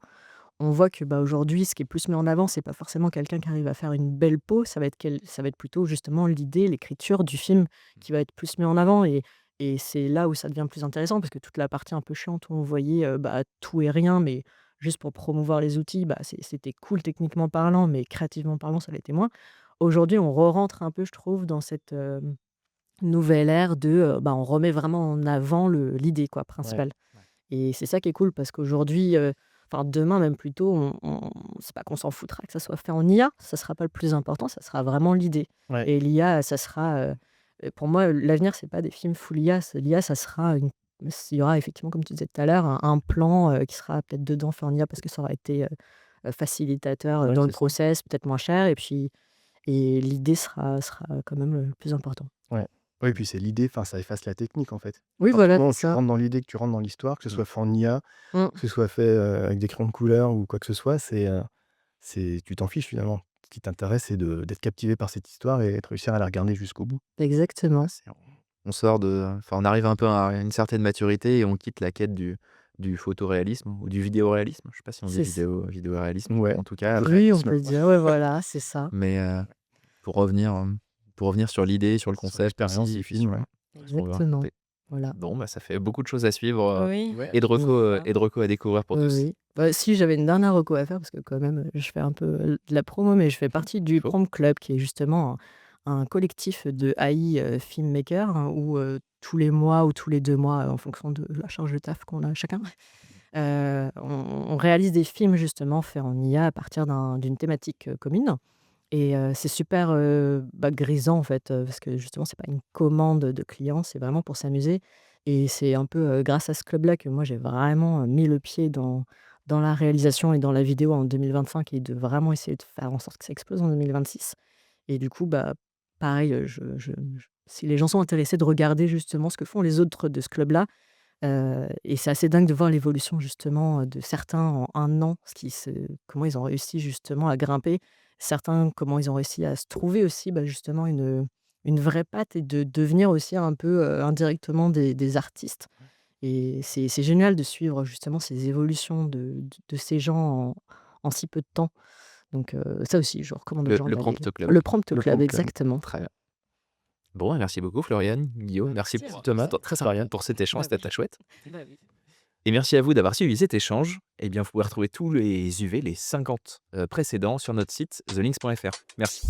[SPEAKER 2] On voit que, bah, aujourd'hui, ce qui est plus mis en avant, c'est pas forcément quelqu'un qui arrive à faire une belle peau, ça va être plutôt justement l'idée, l'écriture du film qui va être plus mis en avant, et c'est là où ça devient plus intéressant parce que toute la partie un peu chiante où on voyait, bah, tout et rien, mais juste pour promouvoir les outils, bah, c'était cool techniquement parlant, mais créativement parlant, ça l'était moins. Aujourd'hui, on re-rentre un peu, je trouve, dans cette, nouvelle ère de, bah, on remet vraiment en avant l'idée, quoi,
[SPEAKER 3] Ouais.
[SPEAKER 2] principale.
[SPEAKER 1] Ouais.
[SPEAKER 2] Et c'est ça qui est cool parce qu'aujourd'hui, enfin demain même plutôt, on c'est pas qu'on s'en foutra que ça soit fait en IA, ça sera pas le plus important, ça sera vraiment l'idée.
[SPEAKER 3] Ouais.
[SPEAKER 2] Et l'IA, ça sera, pour moi, l'avenir, c'est pas des films full IA, l'IA, ça sera il y aura effectivement, comme tu disais tout à l'heure, un plan, qui sera peut-être dedans fait en IA parce que ça aura été, facilitateur,
[SPEAKER 3] Ouais,
[SPEAKER 2] dans le
[SPEAKER 3] c'est ça.
[SPEAKER 2] process, peut-être moins cher, et l'idée sera quand même le plus important.
[SPEAKER 3] Ouais. Oui, puis c'est l'idée, enfin, ça efface la technique, en fait.
[SPEAKER 2] Oui,
[SPEAKER 3] À partir
[SPEAKER 2] voilà,
[SPEAKER 3] du moment où
[SPEAKER 2] c'est
[SPEAKER 3] tu
[SPEAKER 2] ça.
[SPEAKER 3] rentres dans l'idée, que tu rentres dans l'histoire, que ce
[SPEAKER 1] Mmh.
[SPEAKER 3] soit fait en IA,
[SPEAKER 2] Mmh.
[SPEAKER 3] que ce soit fait, avec des crayons de couleur ou quoi que ce soit, c'est tu t'en fiches finalement. Ce qui t'intéresse, c'est d'être captivé par cette histoire et de réussir à la regarder jusqu'au bout.
[SPEAKER 1] Ouais,
[SPEAKER 2] Exactement.
[SPEAKER 1] on sort on arrive un peu à une certaine maturité et on quitte la quête du photoréalisme ou du vidéoréalisme. Je sais pas si on dit
[SPEAKER 2] C'est ç
[SPEAKER 1] vidéoréalisme,
[SPEAKER 3] Ouais,
[SPEAKER 1] en tout cas,
[SPEAKER 3] du
[SPEAKER 2] Oui, on
[SPEAKER 3] réalisme.
[SPEAKER 2] peut le dire, ouais, voilà, c'est ça.
[SPEAKER 1] mais pour revenir, pour revenir sur l'idée, sur le
[SPEAKER 3] Sur
[SPEAKER 1] concept
[SPEAKER 3] l'expérience
[SPEAKER 1] aussi
[SPEAKER 3] du
[SPEAKER 1] et puis
[SPEAKER 3] film,
[SPEAKER 1] sur,
[SPEAKER 3] ouais.
[SPEAKER 1] ce qu'on veut
[SPEAKER 2] Exactement.
[SPEAKER 1] raconter.
[SPEAKER 2] Voilà.
[SPEAKER 1] Bon, bah, ça fait beaucoup de choses à suivre,
[SPEAKER 2] Oui,
[SPEAKER 3] Ouais.
[SPEAKER 2] donc voilà.
[SPEAKER 1] et de recos à découvrir pour
[SPEAKER 2] Oui,
[SPEAKER 1] tous.
[SPEAKER 2] oui. Bah, si j'avais une dernière reco à faire, parce que quand même, je fais un peu, de la promo, mais je fais
[SPEAKER 1] Mmh,
[SPEAKER 2] partie
[SPEAKER 1] il
[SPEAKER 2] du
[SPEAKER 1] faut.
[SPEAKER 2] Prompt Club, qui est justement un collectif de AI, filmmakers, hein, où, tous les mois ou tous les 2 mois, en fonction de la charge de taf qu'on a chacun, on réalise des films justement faits en IA à partir d'une thématique, commune. Et c'est super, bah, grisant en fait, parce que justement c'est pas une commande de client, c'est vraiment pour s'amuser, et c'est un peu, grâce à ce club-là que moi j'ai vraiment, mis le pied dans la réalisation et dans la vidéo en 2025, et de vraiment essayer de faire en sorte que ça explose en 2026. Et du coup, bah, pareil, si les gens sont intéressés de regarder justement ce que font les autres de ce club-là, et c'est assez dingue de voir l'évolution justement, de certains en 1 an, comment ils ont réussi justement à grimper. Certains, comment ils ont réussi à se trouver aussi, bah, justement une vraie patte, et de devenir aussi un peu, indirectement des artistes, et c'est génial de suivre justement ces évolutions de ces gens en si peu de temps. Donc ça aussi, je recommande aux gens
[SPEAKER 1] Le
[SPEAKER 2] d'aller
[SPEAKER 1] Prompt Club.
[SPEAKER 2] le Prompt
[SPEAKER 3] Le
[SPEAKER 2] Club,
[SPEAKER 3] Prompt Club.
[SPEAKER 2] exactement.
[SPEAKER 1] Très bien. Bon, merci beaucoup Florian, Guillaume, merci
[SPEAKER 2] Merci à
[SPEAKER 1] Thomas,
[SPEAKER 2] toi.
[SPEAKER 1] très sympa pour cet échange,
[SPEAKER 2] Bah
[SPEAKER 1] c'était
[SPEAKER 2] oui.
[SPEAKER 1] très chouette.
[SPEAKER 2] Bah oui.
[SPEAKER 1] Et merci à vous d'avoir suivi cet échange. Eh bien, vous pouvez retrouver tous les UV, les 50 précédents sur notre site thelinks.fr. Merci.